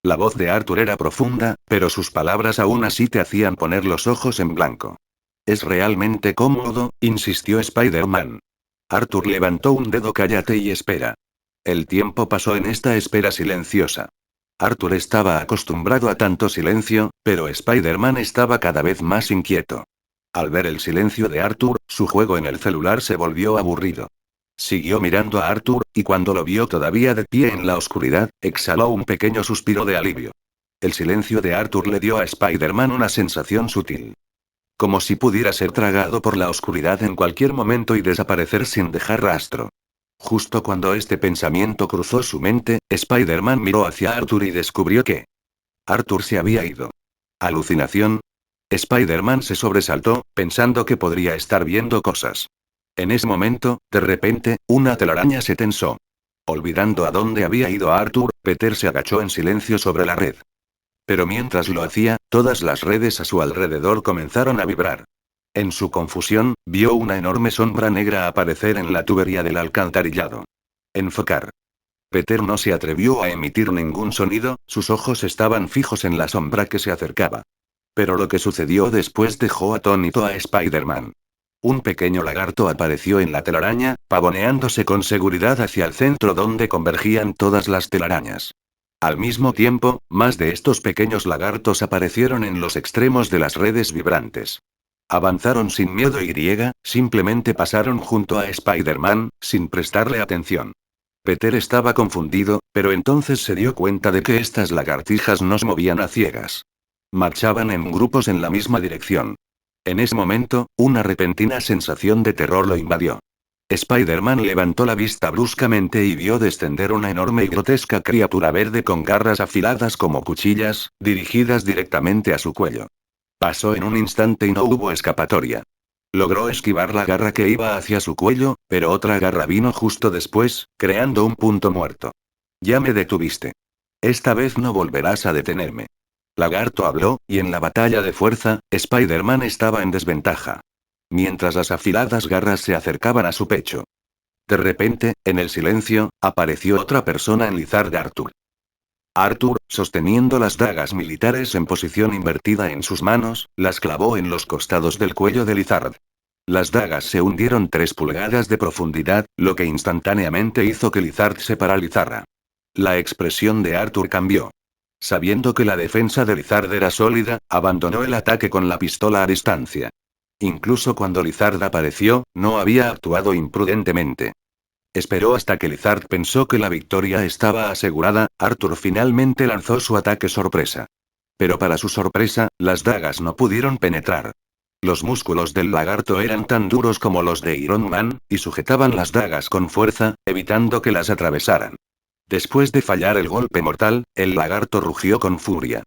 Speaker 1: La voz de Arthur era profunda, pero sus palabras aún así te hacían poner los ojos en blanco. Es realmente cómodo, insistió Spider-Man. Arthur levantó un dedo. Cállate y espera. El tiempo pasó en esta espera silenciosa. Arthur estaba acostumbrado a tanto silencio, pero Spider-Man estaba cada vez más inquieto. Al ver el silencio de Arthur, su juego en el celular se volvió aburrido. Siguió mirando a Arthur, y cuando lo vio todavía de pie en la oscuridad, exhaló un pequeño suspiro de alivio. El silencio de Arthur le dio a Spider-Man una sensación sutil. Como si pudiera ser tragado por la oscuridad en cualquier momento y desaparecer sin dejar rastro. Justo cuando este pensamiento cruzó su mente, Spider-Man miró hacia Arthur y descubrió que Arthur se había ido. ¿Alucinación? Spider-Man se sobresaltó, pensando que podría estar viendo cosas. En ese momento, de repente, una telaraña se tensó. Olvidando a dónde había ido Arthur, Peter se agachó en silencio sobre la red. Pero mientras lo hacía, todas las redes a su alrededor comenzaron a vibrar. En su confusión, vio una enorme sombra negra aparecer en la tubería del alcantarillado. Enfocar. Peter no se atrevió a emitir ningún sonido, sus ojos estaban fijos en la sombra que se acercaba. Pero lo que sucedió después dejó atónito a Spider-Man. Un pequeño lagarto apareció en la telaraña, pavoneándose con seguridad hacia el centro donde convergían todas las telarañas. Al mismo tiempo, más de estos pequeños lagartos aparecieron en los extremos de las redes vibrantes. Avanzaron sin miedo y simplemente pasaron junto a Spider-Man, sin prestarle atención. Peter estaba confundido, pero entonces se dio cuenta de que estas lagartijas no se movían a ciegas. Marchaban en grupos en la misma dirección. En ese momento, una repentina sensación de terror lo invadió. Spider-Man levantó la vista bruscamente y vio descender una enorme y grotesca criatura verde con garras afiladas como cuchillas, dirigidas directamente a su cuello. Pasó en un instante y no hubo escapatoria. Logró esquivar la garra que iba hacia su cuello, pero otra garra vino justo después, creando un punto muerto. Ya me detuviste. Esta vez no volverás a detenerme. Lagarto habló, y en la batalla de fuerza, Spider-Man estaba en desventaja. mientras las afiladas garras se acercaban a su pecho. De repente, en el silencio, apareció otra persona en Lizard Arthur. Arthur, sosteniendo las dagas militares en posición invertida en sus manos, las clavó en los costados del cuello de Lizard. Las dagas se hundieron 3 pulgadas de profundidad, lo que instantáneamente hizo que Lizard se paralizara. La expresión de Arthur cambió. Sabiendo que la defensa de Lizard era sólida, abandonó el ataque con la pistola a distancia. Incluso cuando Lizard apareció, no había actuado imprudentemente. Esperó hasta que Lizard pensó que la victoria estaba asegurada. Arthur finalmente lanzó su ataque sorpresa. Pero para su sorpresa, las dagas no pudieron penetrar. Los músculos del lagarto eran tan duros como los de Iron Man, y sujetaban las dagas con fuerza, evitando que las atravesaran. Después de fallar el golpe mortal, el lagarto rugió con furia.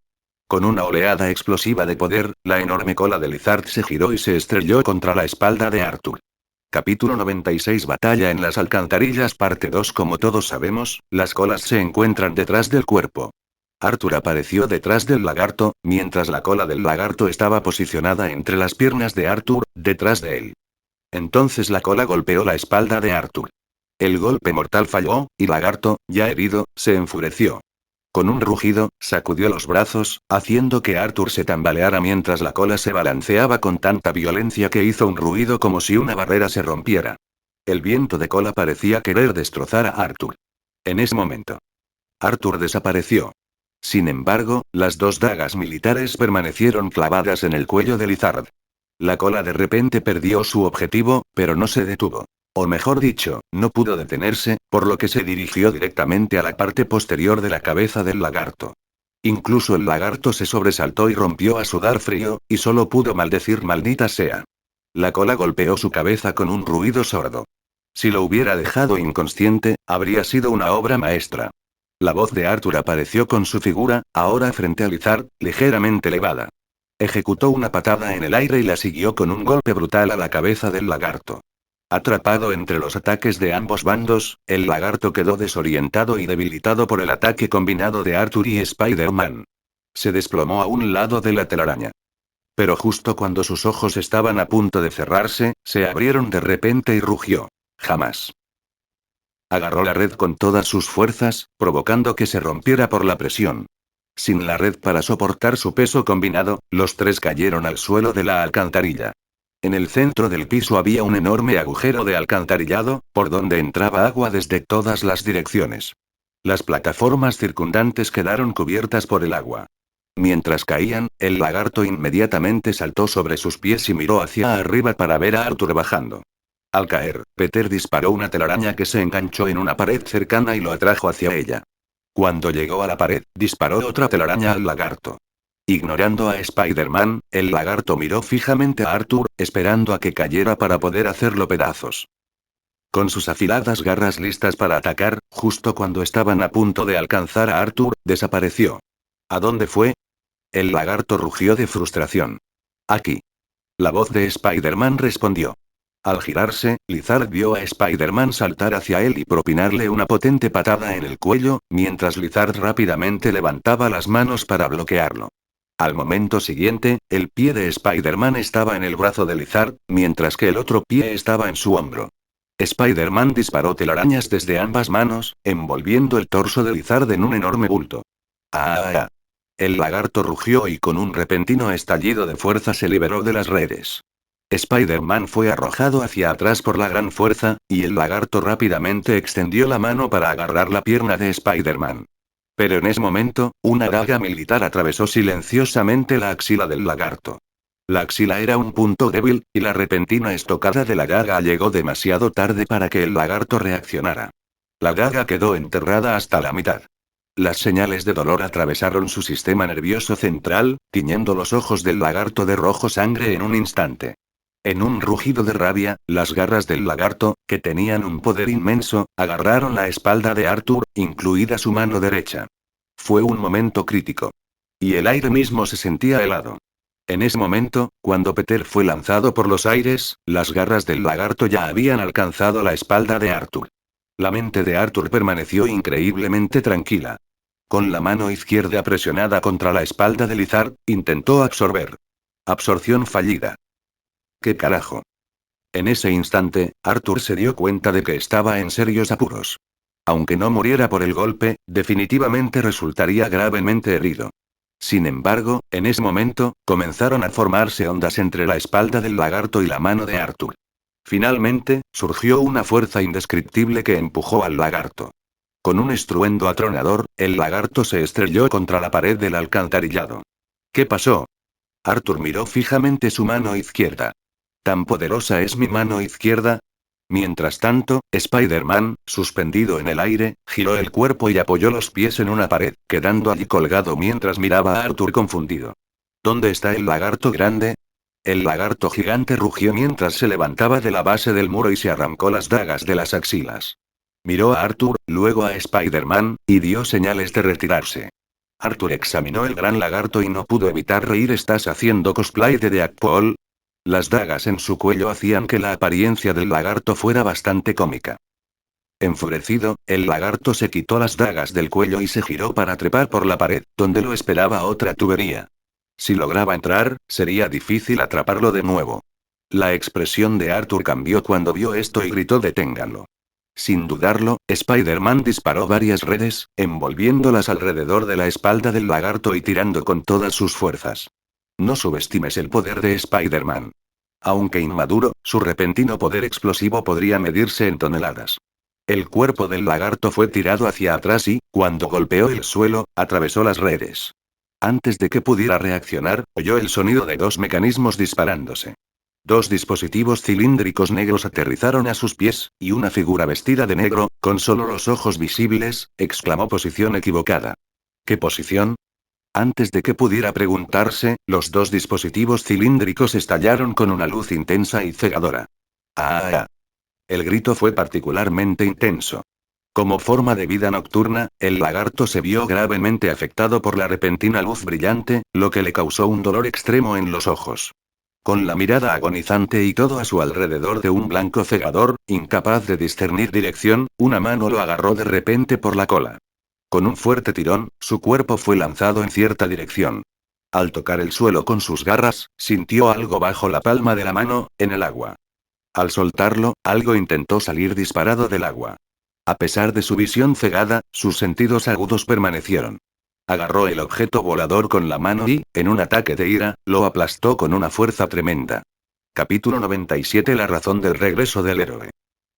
Speaker 1: Con una oleada explosiva de poder, la enorme cola de Lizard se giró y se estrelló contra la espalda de Arthur. Capítulo 96 Batalla en las alcantarillas parte 2 Como todos sabemos, las colas se encuentran detrás del cuerpo. Arthur apareció detrás del lagarto, mientras la cola del lagarto estaba posicionada entre las piernas de Arthur, detrás de él. Entonces la cola golpeó la espalda de Arthur. El golpe mortal falló, y lagarto, ya herido, se enfureció. Con un rugido, sacudió los brazos, haciendo que Arthur se tambaleara mientras la cola se balanceaba con tanta violencia que hizo un ruido como si una barrera se rompiera. El viento de cola parecía querer destrozar a Arthur. En ese momento, Arthur desapareció. Sin embargo, las 2 dagas militares permanecieron clavadas en el cuello de Lizard. La cola de repente perdió su objetivo, pero no se detuvo. O mejor dicho, no pudo detenerse, por lo que se dirigió directamente a la parte posterior de la cabeza del lagarto. Incluso el lagarto se sobresaltó y rompió a sudar frío, y solo pudo maldecir maldita sea. La cola golpeó su cabeza con un ruido sordo. Si lo hubiera dejado inconsciente, habría sido una obra maestra. La voz de Arthur apareció con su figura, ahora frente a Lizard, ligeramente elevada. Ejecutó una patada en el aire y la siguió con un golpe brutal a la cabeza del lagarto. Atrapado entre los ataques de ambos bandos, el lagarto quedó desorientado y debilitado por el ataque combinado de Arthur y Spider-Man. Se desplomó a un lado de la telaraña. Pero justo cuando sus ojos estaban a punto de cerrarse, se abrieron de repente y rugió. Jamás. Agarró la red con todas sus fuerzas, provocando que se rompiera por la presión. Sin la red para soportar su peso combinado, los 3 cayeron al suelo de la alcantarilla. En el centro del piso había un enorme agujero de alcantarillado, por donde entraba agua desde todas las direcciones. Las plataformas circundantes quedaron cubiertas por el agua. Mientras caían, el lagarto inmediatamente saltó sobre sus pies y miró hacia arriba para ver a Arthur bajando. Al caer, Peter disparó una telaraña que se enganchó en una pared cercana y lo atrajo hacia ella. Cuando llegó a la pared, disparó otra telaraña al lagarto. Ignorando a Spider-Man, el lagarto miró fijamente a Arthur, esperando a que cayera para poder hacerlo pedazos. Con sus afiladas garras listas para atacar, justo cuando estaban a punto de alcanzar a Arthur, desapareció. ¿A dónde fue? El lagarto rugió de frustración. Aquí. La voz de Spider-Man respondió. Al girarse, Lizard vio a Spider-Man saltar hacia él y propinarle una potente patada en el cuello, mientras Lizard rápidamente levantaba las manos para bloquearlo. Al momento siguiente, el pie de Spider-Man estaba en el brazo de Lizard, mientras que el otro pie estaba en su hombro. Spider-Man disparó telarañas desde ambas manos, envolviendo el torso de Lizard en un enorme bulto. ¡Ah! El lagarto rugió y con un repentino estallido de fuerza se liberó de las redes. Spider-Man fue arrojado hacia atrás por la gran fuerza, y el lagarto rápidamente extendió la mano para agarrar la pierna de Spider-Man. Pero en ese momento, una daga militar atravesó silenciosamente la axila del lagarto. La axila era un punto débil, y la repentina estocada de la daga llegó demasiado tarde para que el lagarto reaccionara. La daga quedó enterrada hasta la mitad. Las señales de dolor atravesaron su sistema nervioso central, tiñendo los ojos del lagarto de rojo sangre en un instante. En un rugido de rabia, las garras del lagarto, que tenían un poder inmenso, agarraron la espalda de Arthur, incluida su mano derecha. Fue un momento crítico. Y el aire mismo se sentía helado. En ese momento, cuando Peter fue lanzado por los aires, las garras del lagarto ya habían alcanzado la espalda de Arthur. La mente de Arthur permaneció increíblemente tranquila. Con la mano izquierda presionada contra la espalda de Lizard, intentó absorber. Absorción fallida. ¿Qué carajo? En ese instante, Arthur se dio cuenta de que estaba en serios apuros. Aunque no muriera por el golpe, definitivamente resultaría gravemente herido. Sin embargo, en ese momento, comenzaron a formarse ondas entre la espalda del lagarto y la mano de Arthur. Finalmente, surgió una fuerza indescriptible que empujó al lagarto. Con un estruendo atronador, el lagarto se estrelló contra la pared del alcantarillado. ¿Qué pasó? Arthur miró fijamente su mano izquierda. ¿Tan poderosa es mi mano izquierda? Mientras tanto, Spider-Man, suspendido en el aire, giró el cuerpo y apoyó los pies en una pared, quedando allí colgado mientras miraba a Arthur confundido. ¿Dónde está el lagarto grande? El lagarto gigante rugió mientras se levantaba de la base del muro y se arrancó las dagas de las axilas. Miró a Arthur, luego a Spider-Man, y dio señales de retirarse. Arthur examinó el gran lagarto y no pudo evitar reír. ¿Estás haciendo cosplay de Deadpool? Las dagas en su cuello hacían que la apariencia del lagarto fuera bastante cómica. Enfurecido, el lagarto se quitó las dagas del cuello y se giró para trepar por la pared, donde lo esperaba otra tubería. Si lograba entrar, sería difícil atraparlo de nuevo. La expresión de Arthur cambió cuando vio esto y gritó: «Deténganlo». Sin dudarlo, Spider-Man disparó varias redes, envolviéndolas alrededor de la espalda del lagarto y tirando con todas sus fuerzas. No subestimes el poder de Spider-Man. Aunque inmaduro, su repentino poder explosivo podría medirse en toneladas. El cuerpo del lagarto fue tirado hacia atrás y, cuando golpeó el suelo, atravesó las redes. Antes de que pudiera reaccionar, oyó el sonido de dos mecanismos disparándose. Dos dispositivos cilíndricos negros aterrizaron a sus pies, y una figura vestida de negro, con solo los ojos visibles, exclamó: «Posición equivocada». ¿Qué posición? Antes de que pudiera preguntarse, los dos dispositivos cilíndricos estallaron con una luz intensa y cegadora. ¡Ah! El grito fue particularmente intenso. Como forma de vida nocturna, el lagarto se vio gravemente afectado por la repentina luz brillante, lo que le causó un dolor extremo en los ojos. Con la mirada agonizante y todo a su alrededor de un blanco cegador, incapaz de discernir dirección, una mano lo agarró de repente por la cola. Con un fuerte tirón, su cuerpo fue lanzado en cierta dirección. Al tocar el suelo con sus garras, sintió algo bajo la palma de la mano, en el agua. Al soltarlo, algo intentó salir disparado del agua. A pesar de su visión cegada, sus sentidos agudos permanecieron. Agarró el objeto volador con la mano y, en un ataque de ira, lo aplastó con una fuerza tremenda. Capítulo 97. La razón del regreso del héroe.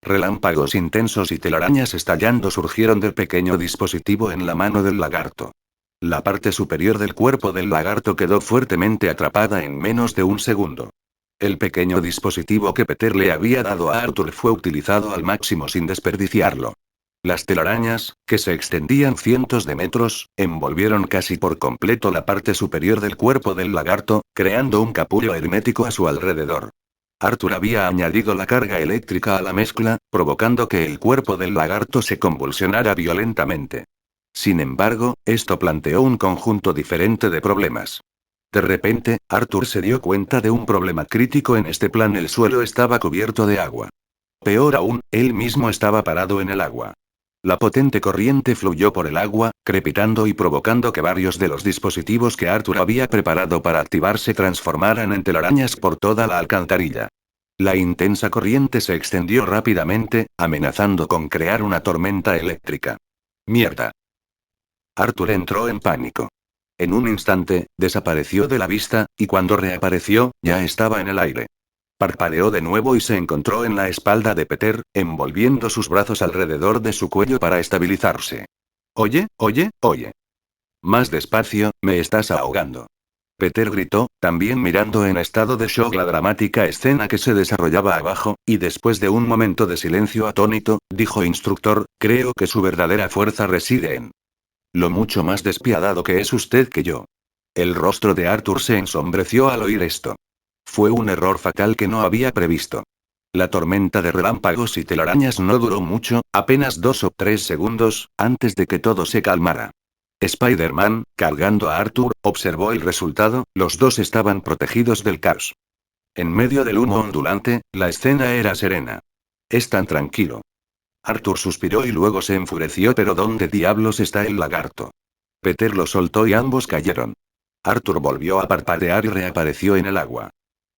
Speaker 1: Relámpagos intensos y telarañas estallando surgieron del pequeño dispositivo en la mano del lagarto. La parte superior del cuerpo del lagarto quedó fuertemente atrapada en menos de un segundo. El pequeño dispositivo que Peter le había dado a Arthur fue utilizado al máximo sin desperdiciarlo. Las telarañas, que se extendían cientos de metros, envolvieron casi por completo la parte superior del cuerpo del lagarto, creando un capullo hermético a su alrededor. Arthur había añadido la carga eléctrica a la mezcla, provocando que el cuerpo del lagarto se convulsionara violentamente. Sin embargo, esto planteó un conjunto diferente de problemas. De repente, Arthur se dio cuenta de un problema crítico en este plan: el suelo estaba cubierto de agua. Peor aún, él mismo estaba parado en el agua. La potente corriente fluyó por el agua, crepitando y provocando que varios de los dispositivos que Arthur había preparado para activar se transformaran en telarañas por toda la alcantarilla. La intensa corriente se extendió rápidamente, amenazando con crear una tormenta eléctrica. ¡Mierda! Arthur entró en pánico. En un instante, desapareció de la vista, y cuando reapareció, ya estaba en el aire. Parpadeó de nuevo y se encontró en la espalda de Peter, envolviendo sus brazos alrededor de su cuello para estabilizarse. «Oye, oye, oye. Más despacio, me estás ahogando». Peter gritó, también mirando en estado de shock la dramática escena que se desarrollaba abajo, y después de un momento de silencio atónito, dijo: «Instructor, creo que su verdadera fuerza reside en lo mucho más despiadado que es usted que yo». El rostro de Arthur se ensombreció al oír esto. Fue un error fatal que no había previsto. La tormenta de relámpagos y telarañas no duró mucho, apenas 2 o 3 segundos, antes de que todo se calmara. Spider-Man, cargando a Arthur, observó el resultado: los dos estaban protegidos del caos. En medio del humo ondulante, la escena era serena. «Es tan tranquilo». Arthur suspiró y luego se enfureció: «¿Pero dónde diablos está el lagarto?». Peter lo soltó y ambos cayeron. Arthur volvió a parpadear y reapareció en el agua.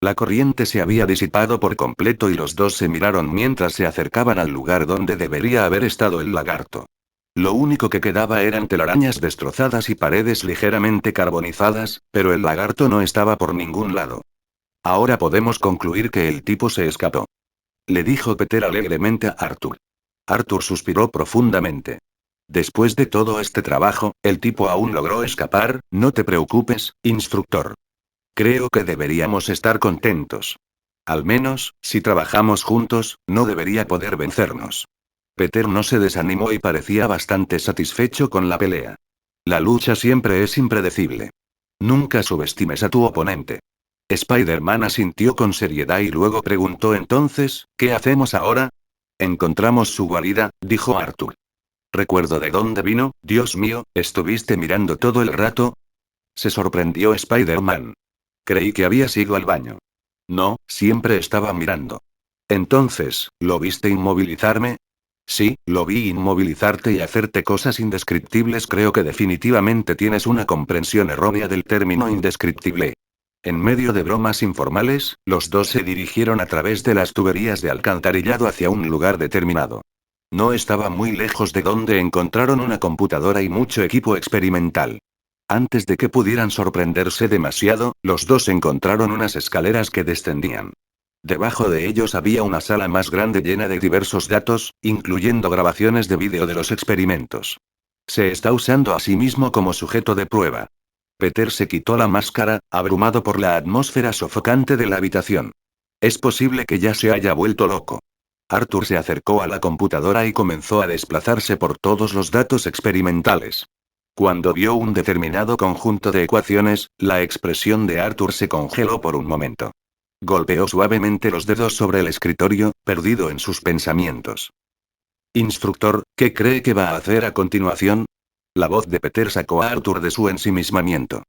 Speaker 1: La corriente se había disipado por completo y los dos se miraron mientras se acercaban al lugar donde debería haber estado el lagarto. Lo único que quedaba eran telarañas destrozadas y paredes ligeramente carbonizadas, pero el lagarto no estaba por ningún lado. Ahora podemos concluir que el tipo se escapó. Le dijo Peter alegremente a Arthur. Arthur suspiró profundamente. Después de todo este trabajo, el tipo aún logró escapar, no te preocupes, instructor. Creo que deberíamos estar contentos. Al menos, si trabajamos juntos, no debería poder vencernos. Peter no se desanimó y parecía bastante satisfecho con la pelea. La lucha siempre es impredecible. Nunca subestimes a tu oponente. Spider-Man asintió con seriedad y luego preguntó entonces, ¿qué hacemos ahora? Encontramos su guarida, dijo Arthur. Recuerdo de dónde vino, Dios mío, ¿estuviste mirando todo el rato? Se sorprendió Spider-Man. Creí que habías ido al baño. No, siempre estaba mirando. Entonces, ¿lo viste inmovilizarme? Sí, lo vi inmovilizarte y hacerte cosas indescriptibles. Creo que definitivamente tienes una comprensión errónea del término indescriptible. En medio de bromas informales, los dos se dirigieron a través de las tuberías de alcantarillado hacia un lugar determinado. No estaba muy lejos de donde encontraron una computadora y mucho equipo experimental. Antes de que pudieran sorprenderse demasiado, los dos encontraron unas escaleras que descendían. Debajo de ellos había una sala más grande llena de diversos datos, incluyendo grabaciones de vídeo de los experimentos. Se está usando a sí mismo como sujeto de prueba. Peter se quitó la máscara, abrumado por la atmósfera sofocante de la habitación. Es posible que ya se haya vuelto loco. Arthur se acercó a la computadora y comenzó a desplazarse por todos los datos experimentales. Cuando vio un determinado conjunto de ecuaciones, la expresión de Arthur se congeló por un momento. Golpeó suavemente los dedos sobre el escritorio, perdido en sus pensamientos. Instructor, ¿qué cree que va a hacer a continuación? La voz de Peter sacó a Arthur de su ensimismamiento.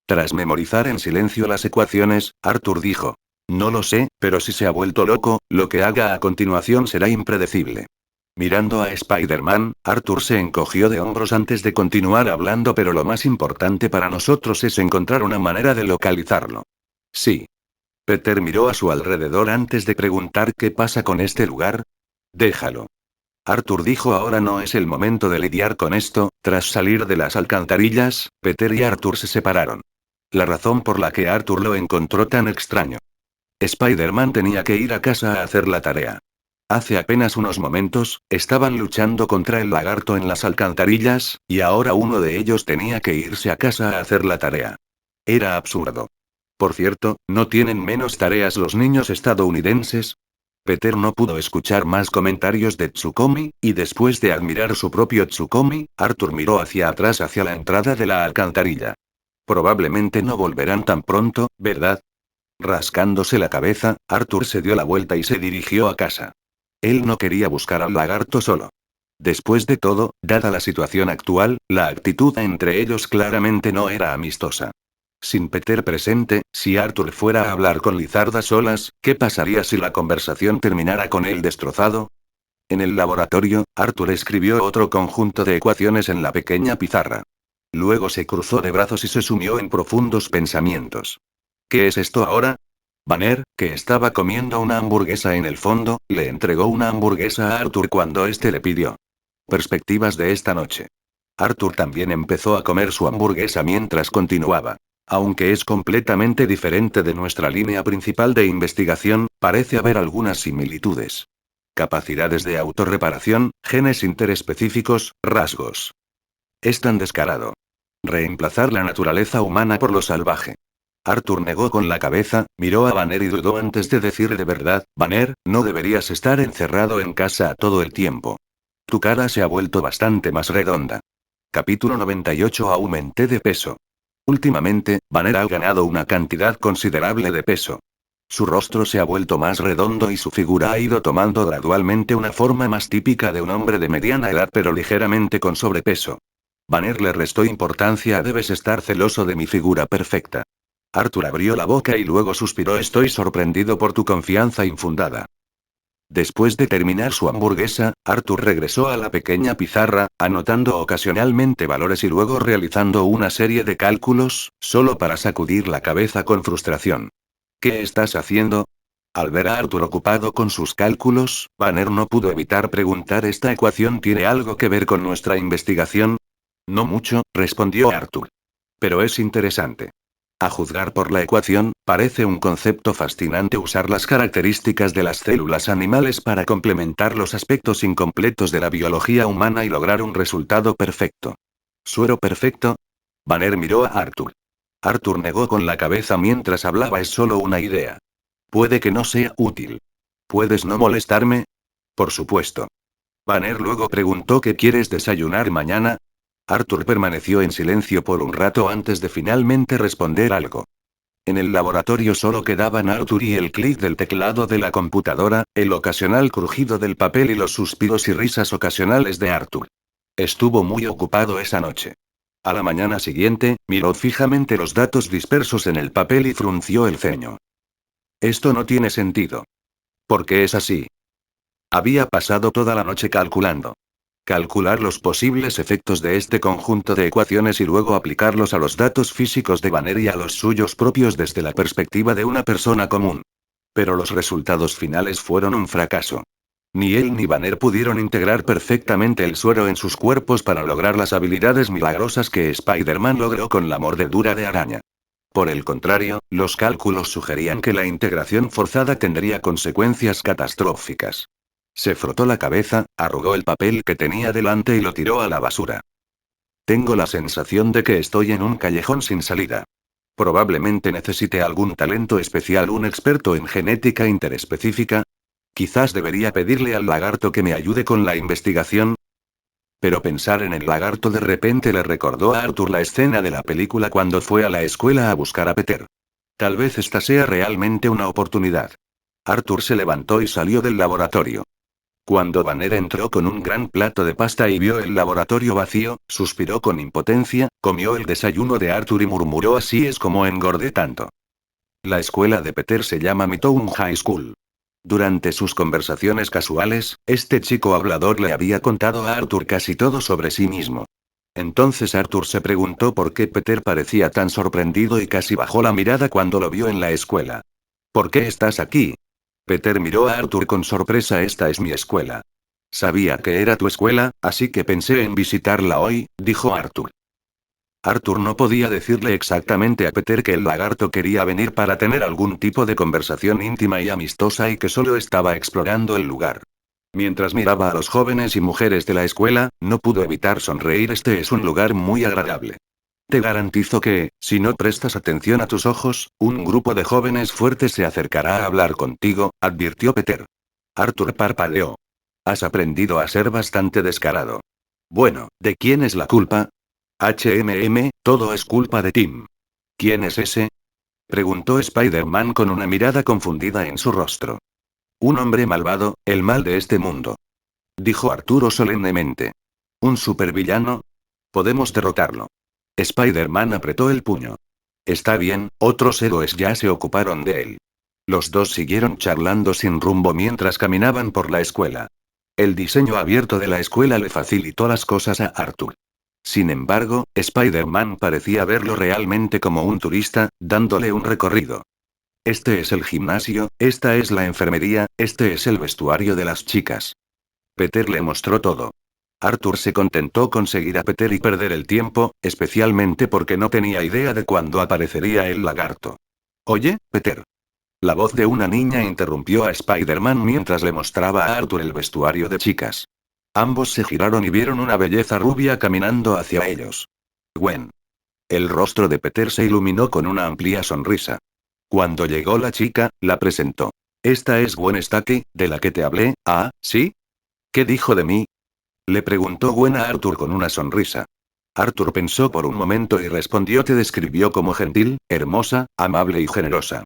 Speaker 1: Tras memorizar en silencio las ecuaciones, Arthur dijo. No lo sé, pero si se ha vuelto loco, lo que haga a continuación será impredecible. Mirando a Spider-Man, Arthur se encogió de hombros antes de continuar hablando, pero lo más importante para nosotros es encontrar una manera de localizarlo. Sí. Peter miró a su alrededor antes de preguntar qué pasa con este lugar. Déjalo. Arthur dijo ahora no es el momento de lidiar con esto. Tras salir de las alcantarillas, Peter y Arthur se separaron. La razón por la que Arthur lo encontró tan extraño. Spider-Man tenía que ir a casa a hacer la tarea. Hace apenas unos momentos, estaban luchando contra el lagarto en las alcantarillas, y ahora uno de ellos tenía que irse a casa a hacer la tarea. Era absurdo. Por cierto, ¿no tienen menos tareas los niños estadounidenses? Peter no pudo escuchar más comentarios de Tsukomi, y después de admirar su propio Tsukomi, Arthur miró hacia atrás hacia la entrada de la alcantarilla. Probablemente no volverán tan pronto, ¿verdad? Rascándose la cabeza, Arthur se dio la vuelta y se dirigió a casa. Él no quería buscar al lagarto solo. Después de todo, dada la situación actual, la actitud entre ellos claramente no era amistosa. Sin Peter presente, si Arthur fuera a hablar con Lizard a solas, ¿qué pasaría si la conversación terminara con él destrozado? En el laboratorio, Arthur escribió otro conjunto de ecuaciones en la pequeña pizarra. Luego se cruzó de brazos y se sumió en profundos pensamientos. ¿Qué es esto ahora? Banner, que estaba comiendo una hamburguesa en el fondo, le entregó una hamburguesa a Arthur cuando éste le pidió. Perspectivas de esta noche. Arthur también empezó a comer su hamburguesa mientras continuaba. Aunque es completamente diferente de nuestra línea principal de investigación, parece haber algunas similitudes. Capacidades de autorreparación, genes interespecíficos, rasgos. Es tan descarado. Reemplazar la naturaleza humana por lo salvaje. Arthur negó con la cabeza, miró a Banner y dudó antes de decir de verdad, Banner, no deberías estar encerrado en casa todo el tiempo. Tu cara se ha vuelto bastante más redonda. Capítulo 98. Aumenté de peso. Últimamente, Banner ha ganado una cantidad considerable de peso. Su rostro se ha vuelto más redondo y su figura ha ido tomando gradualmente una forma más típica de un hombre de mediana edad pero ligeramente con sobrepeso. Banner le restó importancia a debes estar celoso de mi figura perfecta. Arthur abrió la boca y luego suspiró estoy sorprendido por tu confianza infundada. Después de terminar su hamburguesa, Arthur regresó a la pequeña pizarra, anotando ocasionalmente valores y luego realizando una serie de cálculos, solo para sacudir la cabeza con frustración. ¿Qué estás haciendo? Al ver a Arthur ocupado con sus cálculos, Banner no pudo evitar preguntar: ¿esta ecuación tiene algo que ver con nuestra investigación? No mucho, respondió Arthur. Pero es interesante. A juzgar por la ecuación, parece un concepto fascinante usar las características de las células animales para complementar los aspectos incompletos de la biología humana y lograr un resultado perfecto. ¿Suero perfecto? Banner miró a Arthur. Arthur negó con la cabeza mientras hablaba: es solo una idea. Puede que no sea útil. ¿Puedes no molestarme? Por supuesto. Banner luego preguntó: ¿qué quieres desayunar mañana? Arthur permaneció en silencio por un rato antes de finalmente responder algo. En el laboratorio solo quedaban Arthur y el clic del teclado de la computadora, el ocasional crujido del papel y los suspiros y risas ocasionales de Arthur. Estuvo muy ocupado esa noche. A la mañana siguiente, miró fijamente los datos dispersos en el papel y frunció el ceño. Esto no tiene sentido. ¿Por qué es así? Había pasado toda la noche calculando. Calcular los posibles efectos de este conjunto de ecuaciones y luego aplicarlos a los datos físicos de Banner y a los suyos propios desde la perspectiva de una persona común. Pero los resultados finales fueron un fracaso. Ni él ni Banner pudieron integrar perfectamente el suero en sus cuerpos para lograr las habilidades milagrosas que Spider-Man logró con la mordedura de araña. Por el contrario, los cálculos sugerían que la integración forzada tendría consecuencias catastróficas. Se frotó la cabeza, arrugó el papel que tenía delante y lo tiró a la basura. Tengo la sensación de que estoy en un callejón sin salida. Probablemente necesite algún talento especial, un experto en genética interespecífica. Quizás debería pedirle al lagarto que me ayude con la investigación. Pero pensar en el lagarto de repente le recordó a Arthur la escena de la película cuando fue a la escuela a buscar a Peter. Tal vez esta sea realmente una oportunidad. Arthur se levantó y salió del laboratorio. Cuando Banner entró con un gran plato de pasta y vio el laboratorio vacío, suspiró con impotencia, comió el desayuno de Arthur y murmuró: así es como engordé tanto. La escuela de Peter se llama Midtown High School. Durante sus conversaciones casuales, este chico hablador le había contado a Arthur casi todo sobre sí mismo. Entonces Arthur se preguntó por qué Peter parecía tan sorprendido y casi bajó la mirada cuando lo vio en la escuela. ¿Por qué estás aquí? Peter miró a Arthur con sorpresa. Esta es mi escuela. Sabía que era tu escuela, así que pensé en visitarla hoy, dijo Arthur. Arthur no podía decirle exactamente a Peter que el lagarto quería venir para tener algún tipo de conversación íntima y amistosa y que solo estaba explorando el lugar. Mientras miraba a los jóvenes y mujeres de la escuela, no pudo evitar sonreír. Este es un lugar muy agradable. Te garantizo que, si no prestas atención a tus ojos, un grupo de jóvenes fuertes se acercará a hablar contigo, advirtió Peter. Arthur parpadeó. Has aprendido a ser bastante descarado. Bueno, ¿de quién es la culpa? Todo es culpa de Tim. ¿Quién es ese? Preguntó Spider-Man con una mirada confundida en su rostro. Un hombre malvado, el mal de este mundo. Dijo Arturo solemnemente. ¿Un supervillano? Podemos derrotarlo. Spider-Man apretó el puño. Está bien, otros héroes ya se ocuparon de él. Los dos siguieron charlando sin rumbo mientras caminaban por la escuela. El diseño abierto de la escuela le facilitó las cosas a Arthur. Sin embargo, Spider-Man parecía verlo realmente como un turista, dándole un recorrido. Este es el gimnasio, esta es la enfermería, este es el vestuario de las chicas. Peter le mostró todo. Arthur se contentó con seguir a Peter y perder el tiempo, especialmente porque no tenía idea de cuándo aparecería el lagarto. Oye, Peter. La voz de una niña interrumpió a Spider-Man mientras le mostraba a Arthur el vestuario de chicas. Ambos se giraron y vieron una belleza rubia caminando hacia ellos. Gwen. El rostro de Peter se iluminó con una amplia sonrisa. Cuando llegó la chica, la presentó. Esta es Gwen Stacy, de la que te hablé. Ah, ¿sí? ¿Qué dijo de mí? Le preguntó Gwen a Arthur con una sonrisa. Arthur pensó por un momento y respondió: te describió como gentil, hermosa, amable y generosa.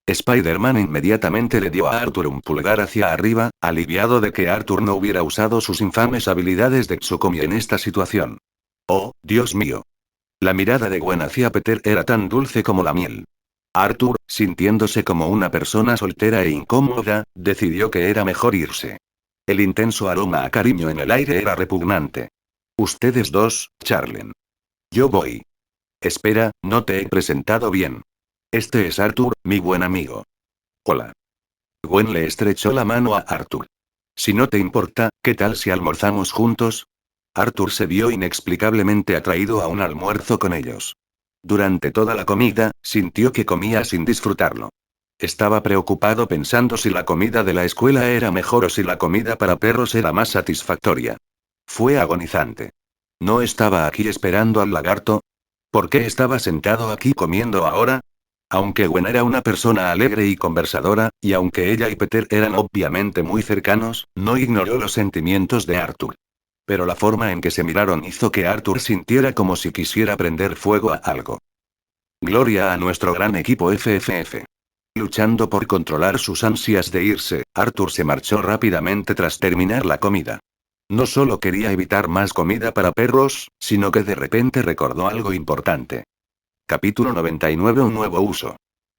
Speaker 1: Spider-Man inmediatamente le dio a Arthur un pulgar hacia arriba, aliviado de que Arthur no hubiera usado sus infames habilidades de Tsukomi en esta situación. Oh, Dios mío. La mirada de Gwen hacia Peter era tan dulce como la miel. Arthur, sintiéndose como una persona soltera e incómoda, decidió que era mejor irse. El intenso aroma a cariño en el aire era repugnante. Ustedes dos, charlen. Yo voy. Espera, no te he presentado bien. Este es Arthur, mi buen amigo. Hola. Gwen le estrechó la mano a Arthur. Si no te importa, ¿qué tal si almorzamos juntos? Arthur se vio inexplicablemente atraído a un almuerzo con ellos. Durante toda la comida, sintió que comía sin disfrutarlo. Estaba preocupado pensando si la comida de la escuela era mejor o si la comida para perros era más satisfactoria. Fue agonizante. ¿No estaba aquí esperando al lagarto? ¿Por qué estaba sentado aquí comiendo ahora? Aunque Gwen era una persona alegre y conversadora, y aunque ella y Peter eran obviamente muy cercanos, no ignoró los sentimientos de Arthur. Pero la forma en que se miraron hizo que Arthur sintiera como si quisiera prender fuego a algo. Gloria a nuestro gran equipo FFF. Luchando por controlar sus ansias de irse, Arthur se marchó rápidamente tras terminar la comida. No solo quería evitar más comida para perros, sino que de repente recordó algo importante. Capítulo 99. Un nuevo uso.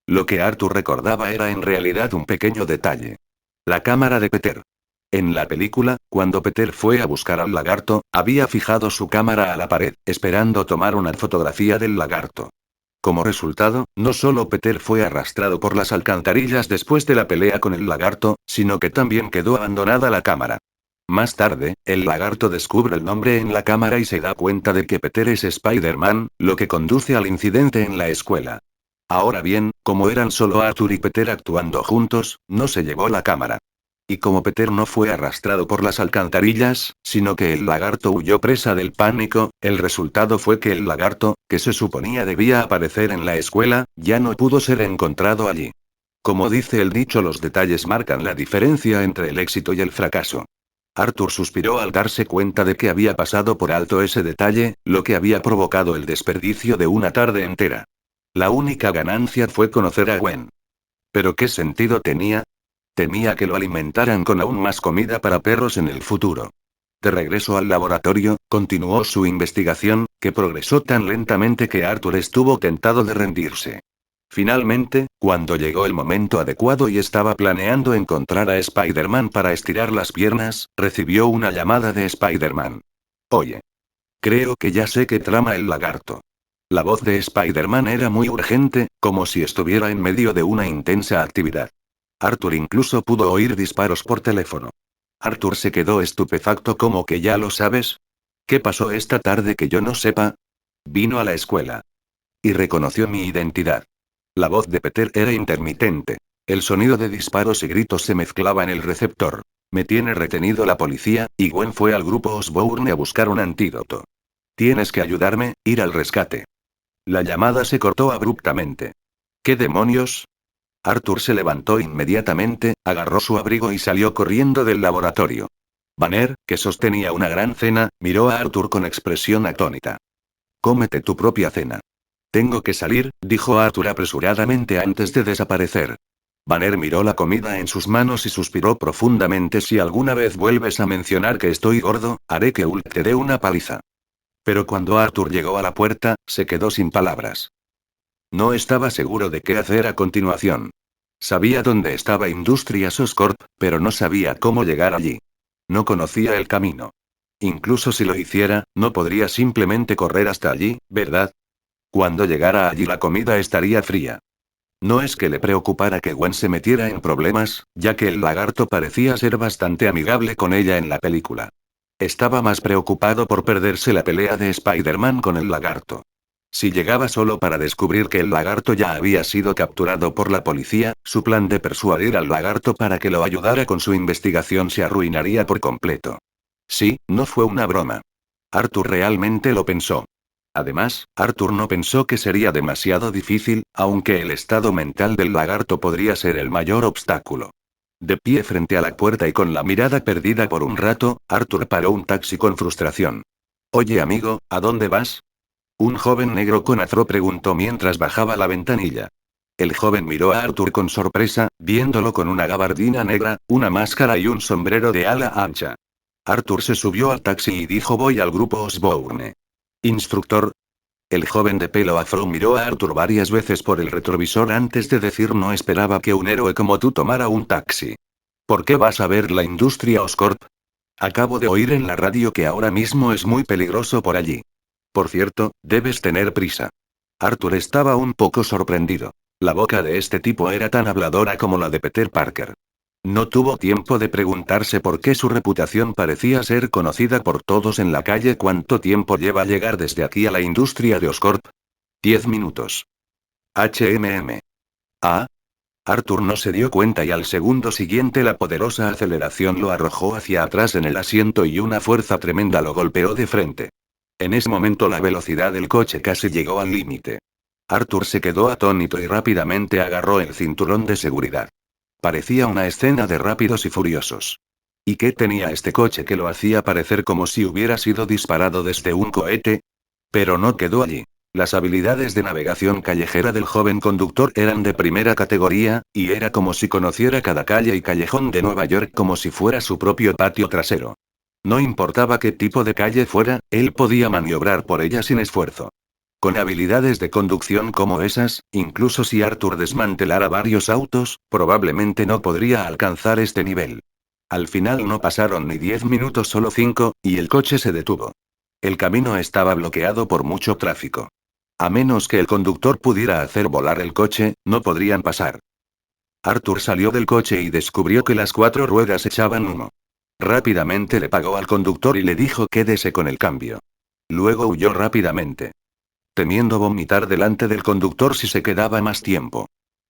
Speaker 1: Lo que Arthur recordaba era en realidad un pequeño detalle. La cámara de Peter. En la película, cuando Peter fue a buscar al lagarto, había fijado su cámara a la pared, esperando tomar una fotografía del lagarto. Como resultado, no solo Peter fue arrastrado por las alcantarillas después de la pelea con el lagarto, sino que también quedó abandonada la cámara. Más tarde, el lagarto descubre el nombre en la cámara y se da cuenta de que Peter es Spider-Man, lo que conduce al incidente en la escuela. Ahora bien, como eran solo Arthur y Peter actuando juntos, no se llevó la cámara. Y como Peter no fue arrastrado por las alcantarillas, sino que el lagarto huyó presa del pánico, el resultado fue que el lagarto, que se suponía debía aparecer en la escuela, ya no pudo ser encontrado allí. Como dice el dicho, los detalles marcan la diferencia entre el éxito y el fracaso. Arthur suspiró al darse cuenta de que había pasado por alto ese detalle, lo que había provocado el desperdicio de una tarde entera. La única ganancia fue conocer a Gwen. ¿Pero qué sentido tenía? Temía que lo alimentaran con aún más comida para perros en el futuro. De regreso al laboratorio, continuó su investigación, que progresó tan lentamente que Arthur estuvo tentado de rendirse. Finalmente, cuando llegó el momento adecuado y estaba planeando encontrar a Spider-Man para estirar las piernas, recibió una llamada de Spider-Man. Oye. Creo que ya sé qué trama el lagarto. La voz de Spider-Man era muy urgente, como si estuviera en medio de una intensa actividad. Arthur incluso pudo oír disparos por teléfono. Arthur se quedó estupefacto. ¿Cómo que ya lo sabes? ¿Qué pasó esta tarde que yo no sepa? Vino a la escuela. Y reconoció mi identidad. La voz de Peter era intermitente. El sonido de disparos y gritos se mezclaba en el receptor. Me tiene retenido la policía, y Gwen fue al grupo Osborne a buscar un antídoto. Tienes que ayudarme, ir al rescate. La llamada se cortó abruptamente. ¿Qué demonios? Arthur se levantó inmediatamente, agarró su abrigo y salió corriendo del laboratorio. Banner, que sostenía una gran cena, miró a Arthur con expresión atónita. Cómete tu propia cena. Tengo que salir, dijo Arthur apresuradamente antes de desaparecer. Banner miró la comida en sus manos y suspiró profundamente. Si alguna vez vuelves a mencionar que estoy gordo, haré que Hulk te dé una paliza. Pero cuando Arthur llegó a la puerta, se quedó sin palabras. No estaba seguro de qué hacer a continuación. Sabía dónde estaba Industrias Oscorp, pero no sabía cómo llegar allí. No conocía el camino. Incluso si lo hiciera, no podría simplemente correr hasta allí, ¿verdad? Cuando llegara allí la comida estaría fría. No es que le preocupara que Gwen se metiera en problemas, ya que el lagarto parecía ser bastante amigable con ella en la película. Estaba más preocupado por perderse la pelea de Spider-Man con el lagarto. Si llegaba solo para descubrir que el lagarto ya había sido capturado por la policía, su plan de persuadir al lagarto para que lo ayudara con su investigación se arruinaría por completo. Sí, no fue una broma. Arthur realmente lo pensó. Además, Arthur no pensó que sería demasiado difícil, aunque el estado mental del lagarto podría ser el mayor obstáculo. De pie frente a la puerta y con la mirada perdida por un rato, Arthur paró un taxi con frustración. Oye amigo, ¿a dónde vas? Un joven negro con afro preguntó mientras bajaba la ventanilla. El joven miró a Arthur con sorpresa, viéndolo con una gabardina negra, una máscara y un sombrero de ala ancha. Arthur se subió al taxi y dijo: voy al grupo Osborne. Instructor. El joven de pelo afro miró a Arthur varias veces por el retrovisor antes de decir: no esperaba que un héroe como tú tomara un taxi. ¿Por qué vas a ver la industria Oscorp? Acabo de oír en la radio que ahora mismo es muy peligroso por allí. Por cierto, debes tener prisa. Arthur estaba un poco sorprendido. La boca de este tipo era tan habladora como la de Peter Parker. No tuvo tiempo de preguntarse por qué su reputación parecía ser conocida por todos en la calle. ¿Cuánto tiempo lleva llegar desde aquí a la industria de Oscorp? 10 minutos. HMM. Ah. Arthur no se dio cuenta y al segundo siguiente la poderosa aceleración lo arrojó hacia atrás en el asiento y una fuerza tremenda lo golpeó de frente. En ese momento la velocidad del coche casi llegó al límite. Arthur se quedó atónito y rápidamente agarró el cinturón de seguridad. Parecía una escena de Rápidos y Furiosos. ¿Y qué tenía este coche que lo hacía parecer como si hubiera sido disparado desde un cohete? Pero no quedó allí. Las habilidades de navegación callejera del joven conductor eran de primera categoría, y era como si conociera cada calle y callejón de Nueva York como si fuera su propio patio trasero. No importaba qué tipo de calle fuera, él podía maniobrar por ella sin esfuerzo. Con habilidades de conducción como esas, incluso si Arthur desmantelara varios autos, probablemente no podría alcanzar este nivel. Al final no pasaron ni 10 minutos, solo 5, y el coche se detuvo. El camino estaba bloqueado por mucho tráfico. A menos que el conductor pudiera hacer volar el coche, no podrían pasar. Arthur salió del coche y descubrió que las 4 ruedas echaban humo. Rápidamente le pagó al conductor y le dijo quédese con el cambio. Luego huyó rápidamente, temiendo vomitar delante del conductor si se quedaba más tiempo.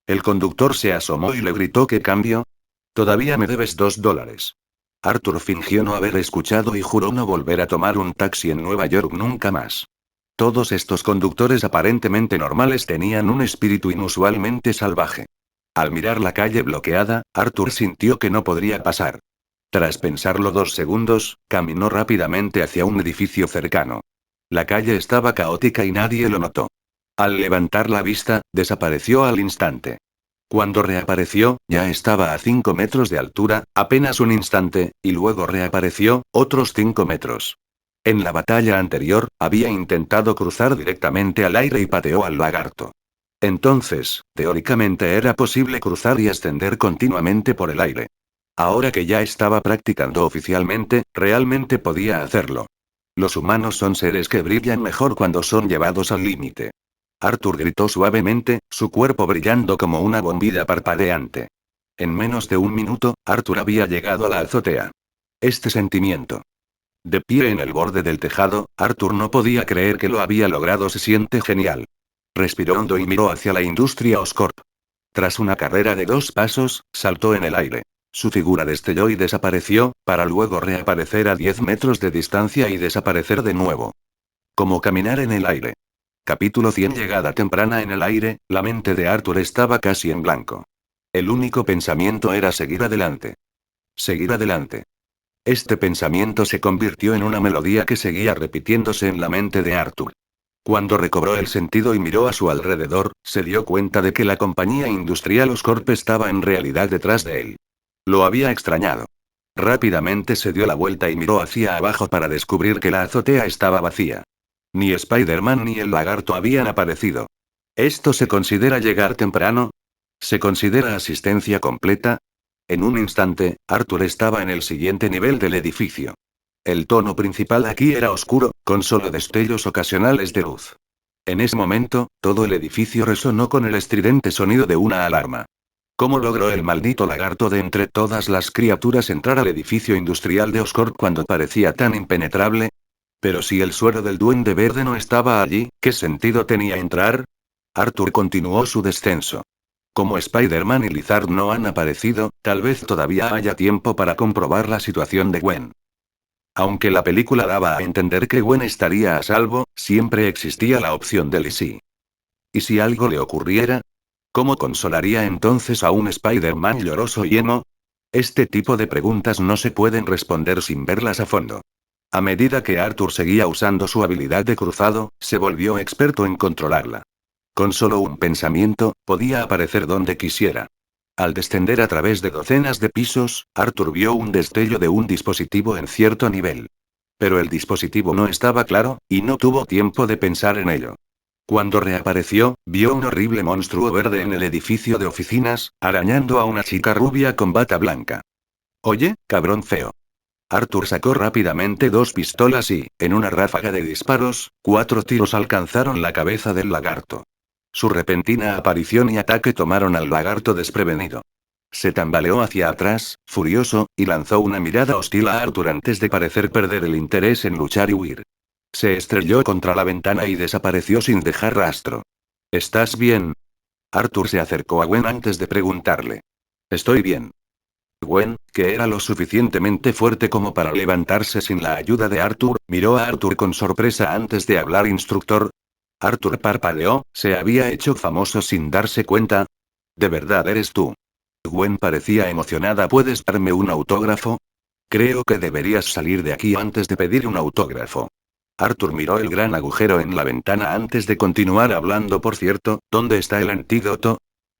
Speaker 1: El conductor se asomó y le gritó: ¿qué cambio? Todavía me debes $2. Arthur fingió no haber escuchado y juró no volver a tomar un taxi en Nueva York nunca más. Todos estos conductores aparentemente normales tenían un espíritu inusualmente salvaje. Al mirar la calle bloqueada, Arthur sintió que no podría pasar. Tras pensarlo 2 segundos, caminó rápidamente hacia un edificio cercano. La calle estaba caótica y nadie lo notó. Al levantar la vista, desapareció al instante. Cuando reapareció, ya estaba a 5 metros de altura, apenas un instante, y luego reapareció, otros 5 metros. En la batalla anterior, había intentado cruzar directamente al aire y pateó al lagarto. Entonces, teóricamente era posible cruzar y ascender continuamente por el aire. Ahora que ya estaba practicando oficialmente, realmente podía hacerlo. Los humanos son seres que brillan mejor cuando son llevados al límite. Arthur gritó suavemente, su cuerpo brillando como una bombilla parpadeante. En menos de un minuto, Arthur había llegado a la azotea. Este sentimiento. De pie en el borde del tejado, Arthur no podía creer que lo había logrado. Se siente genial. Respiró hondo y miró hacia la industria Oscorp. Tras una carrera de 2 pasos, saltó en el aire. Su figura destelló y desapareció, para luego reaparecer a 10 metros de distancia y desaparecer de nuevo. Como caminar en el aire. Capítulo 100. Llegada temprana en el aire, la mente de Arthur estaba casi en blanco. El único pensamiento era seguir adelante. Seguir adelante. Este pensamiento se convirtió en una melodía que seguía repitiéndose en la mente de Arthur. Cuando recobró el sentido y miró a su alrededor, se dio cuenta de que la compañía industrial Oscorp estaba en realidad detrás de él. Lo había extrañado. Rápidamente se dio la vuelta y miró hacia abajo para descubrir que la azotea estaba vacía. Ni Spider-Man ni el lagarto habían aparecido. ¿Esto se considera llegar temprano? ¿Se considera asistencia completa? En un instante, Arthur estaba en el siguiente nivel del edificio. El tono principal aquí era oscuro, con solo destellos ocasionales de luz. En ese momento, todo el edificio resonó con el estridente sonido de una alarma. ¿Cómo logró el maldito lagarto de entre todas las criaturas entrar al edificio industrial de Oscorp cuando parecía tan impenetrable? Pero si el suero del duende verde no estaba allí, ¿qué sentido tenía entrar? Arthur continuó su descenso. Como Spider-Man y Lizard no han aparecido, tal vez todavía haya tiempo para comprobar la situación de Gwen. Aunque la película daba a entender que Gwen estaría a salvo, siempre existía la opción de Lizzie. ¿Y si algo le ocurriera? ¿Cómo consolaría entonces a un Spider-Man lloroso y emo? Este tipo de preguntas no se pueden responder sin verlas a fondo. A medida que Arthur seguía usando su habilidad de cruzado, se volvió experto en controlarla. Con solo un pensamiento, podía aparecer donde quisiera. Al descender a través de docenas de pisos, Arthur vio un destello de un dispositivo en cierto nivel. Pero el dispositivo no estaba claro, y no tuvo tiempo de pensar en ello. Cuando reapareció, vio un horrible monstruo verde en el edificio de oficinas, arañando a una chica rubia con bata blanca. Oye, cabrón feo. Arthur sacó rápidamente 2 pistolas y, en una ráfaga de disparos, 4 tiros alcanzaron la cabeza del lagarto. Su repentina aparición y ataque tomaron al lagarto desprevenido. Se tambaleó hacia atrás, furioso, y lanzó una mirada hostil a Arthur antes de parecer perder el interés en luchar y huir. Se estrelló contra la ventana y desapareció sin dejar rastro. ¿Estás bien? Arthur se acercó a Gwen antes de preguntarle. Estoy bien. Gwen, que era lo suficientemente fuerte como para levantarse sin la ayuda de Arthur, miró a Arthur con sorpresa antes de hablar. Instructor. Arthur parpadeó, ¿se había hecho famoso sin darse cuenta? ¿De verdad eres tú? Gwen parecía emocionada. ¿Puedes darme un autógrafo? Creo que deberías salir de aquí antes de pedir un autógrafo. Arthur miró el gran agujero en la ventana antes de continuar hablando. Por cierto, ¿dónde está el antídoto?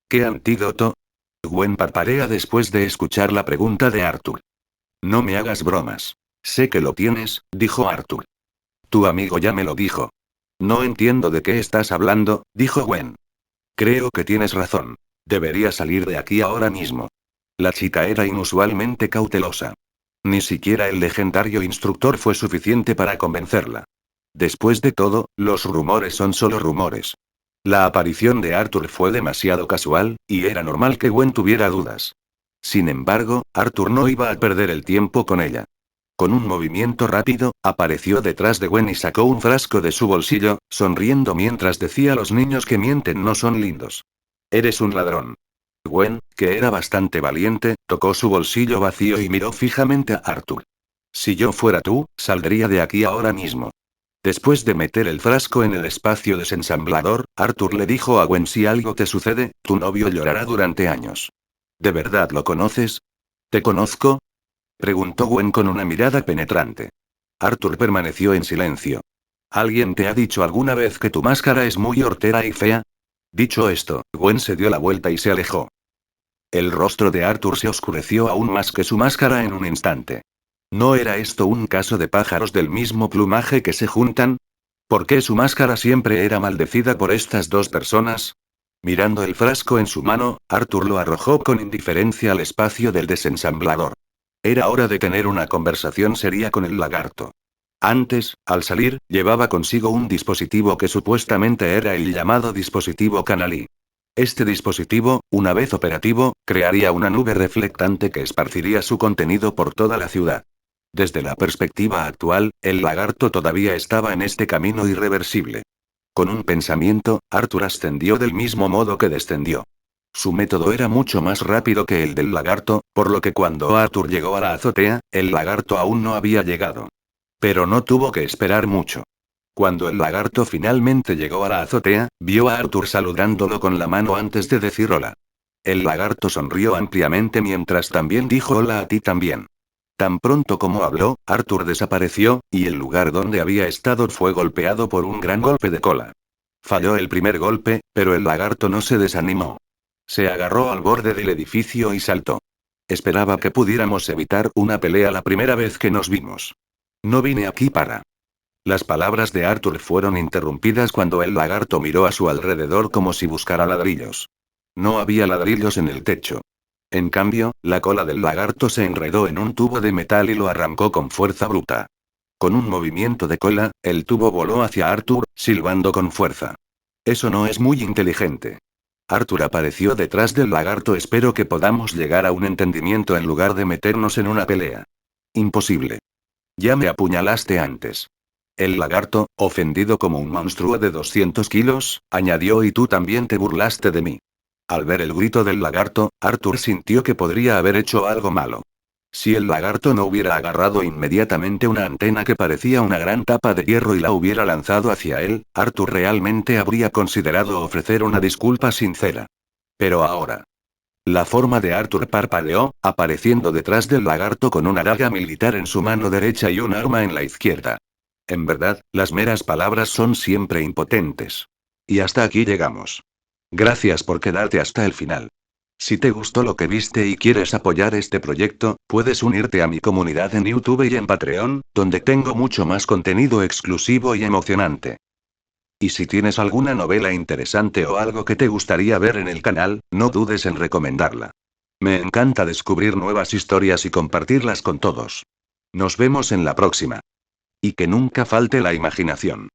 Speaker 1: ¿Qué antídoto? Gwen parpadea después de escuchar la pregunta de Arthur. No me hagas bromas. Sé que lo tienes, dijo Arthur. Tu amigo ya me lo dijo. No entiendo de qué estás hablando, dijo Gwen. Creo que tienes razón. Debería salir de aquí ahora mismo. La chica era inusualmente cautelosa. Ni siquiera el legendario instructor fue suficiente para convencerla. Después de todo, los rumores son solo rumores. La aparición de Arthur fue demasiado casual, y era normal que Gwen tuviera dudas. Sin embargo, Arthur no iba a perder el tiempo con ella. Con un movimiento rápido, apareció detrás de Gwen y sacó un frasco de su bolsillo, sonriendo mientras decía: los niños que mienten no son lindos. Eres un ladrón. Gwen, que era bastante valiente, tocó su bolsillo vacío y miró fijamente a Arthur. Si yo fuera tú, saldría de aquí ahora mismo. Después de meter el frasco en el espacio desensamblador, Arthur le dijo a Gwen: si algo te sucede, tu novio llorará durante años. ¿De verdad lo conoces? ¿Te conozco? Preguntó Gwen con una mirada penetrante. Arthur permaneció en silencio. ¿Alguien te ha dicho alguna vez que tu máscara es muy hortera y fea? Dicho esto, Gwen se dio la vuelta y se alejó. El rostro de Arthur se oscureció aún más que su máscara en un instante. ¿No era esto un caso de pájaros del mismo plumaje que se juntan? ¿Por qué su máscara siempre era maldecida por estas dos personas? Mirando el frasco en su mano, Arthur lo arrojó con indiferencia al espacio del desensamblador. Era hora de tener una conversación seria con el lagarto. Antes, al salir, llevaba consigo un dispositivo que supuestamente era el llamado dispositivo Canalí. Este dispositivo, una vez operativo, crearía una nube reflectante que esparciría su contenido por toda la ciudad. Desde la perspectiva actual, el lagarto todavía estaba en este camino irreversible. Con un pensamiento, Arthur ascendió del mismo modo que descendió. Su método era mucho más rápido que el del lagarto, por lo que cuando Arthur llegó a la azotea, el lagarto aún no había llegado. Pero no tuvo que esperar mucho. Cuando el lagarto finalmente llegó a la azotea, vio a Arthur saludándolo con la mano antes de decir hola. El lagarto sonrió ampliamente mientras también dijo hola a ti también. Tan pronto como habló, Arthur desapareció, y el lugar donde había estado fue golpeado por un gran golpe de cola. Falló el primer golpe, pero el lagarto no se desanimó. Se agarró al borde del edificio y saltó. Esperaba que pudiéramos evitar una pelea la primera vez que nos vimos. No vine aquí para... Las palabras de Arthur fueron interrumpidas cuando el lagarto miró a su alrededor como si buscara ladrillos. No había ladrillos en el techo. En cambio, la cola del lagarto se enredó en un tubo de metal y lo arrancó con fuerza bruta. Con un movimiento de cola, el tubo voló hacia Arthur, silbando con fuerza. Eso no es muy inteligente. Arthur apareció detrás del lagarto. Espero que podamos llegar a un entendimiento en lugar de meternos en una pelea. Imposible. Ya me apuñalaste antes. El lagarto, ofendido como un monstruo de 200 kilos, añadió: y tú también te burlaste de mí. Al ver el grito del lagarto, Arthur sintió que podría haber hecho algo malo. Si el lagarto no hubiera agarrado inmediatamente una antena que parecía una gran tapa de hierro y la hubiera lanzado hacia él, Arthur realmente habría considerado ofrecer una disculpa sincera. Pero ahora... La forma de Arthur parpadeó, apareciendo detrás del lagarto con una daga militar en su mano derecha y un arma en la izquierda. En verdad, las meras palabras son siempre impotentes. Y hasta aquí llegamos. Gracias por quedarte hasta el final. Si te gustó lo que viste y quieres apoyar este proyecto, puedes unirte a mi comunidad en YouTube y en Patreon, donde tengo mucho más contenido exclusivo y emocionante. Y si tienes alguna novela interesante o algo que te gustaría ver en el canal, no dudes en recomendarla. Me encanta descubrir nuevas historias y compartirlas con todos. Nos vemos en la próxima. Y que nunca falte la imaginación.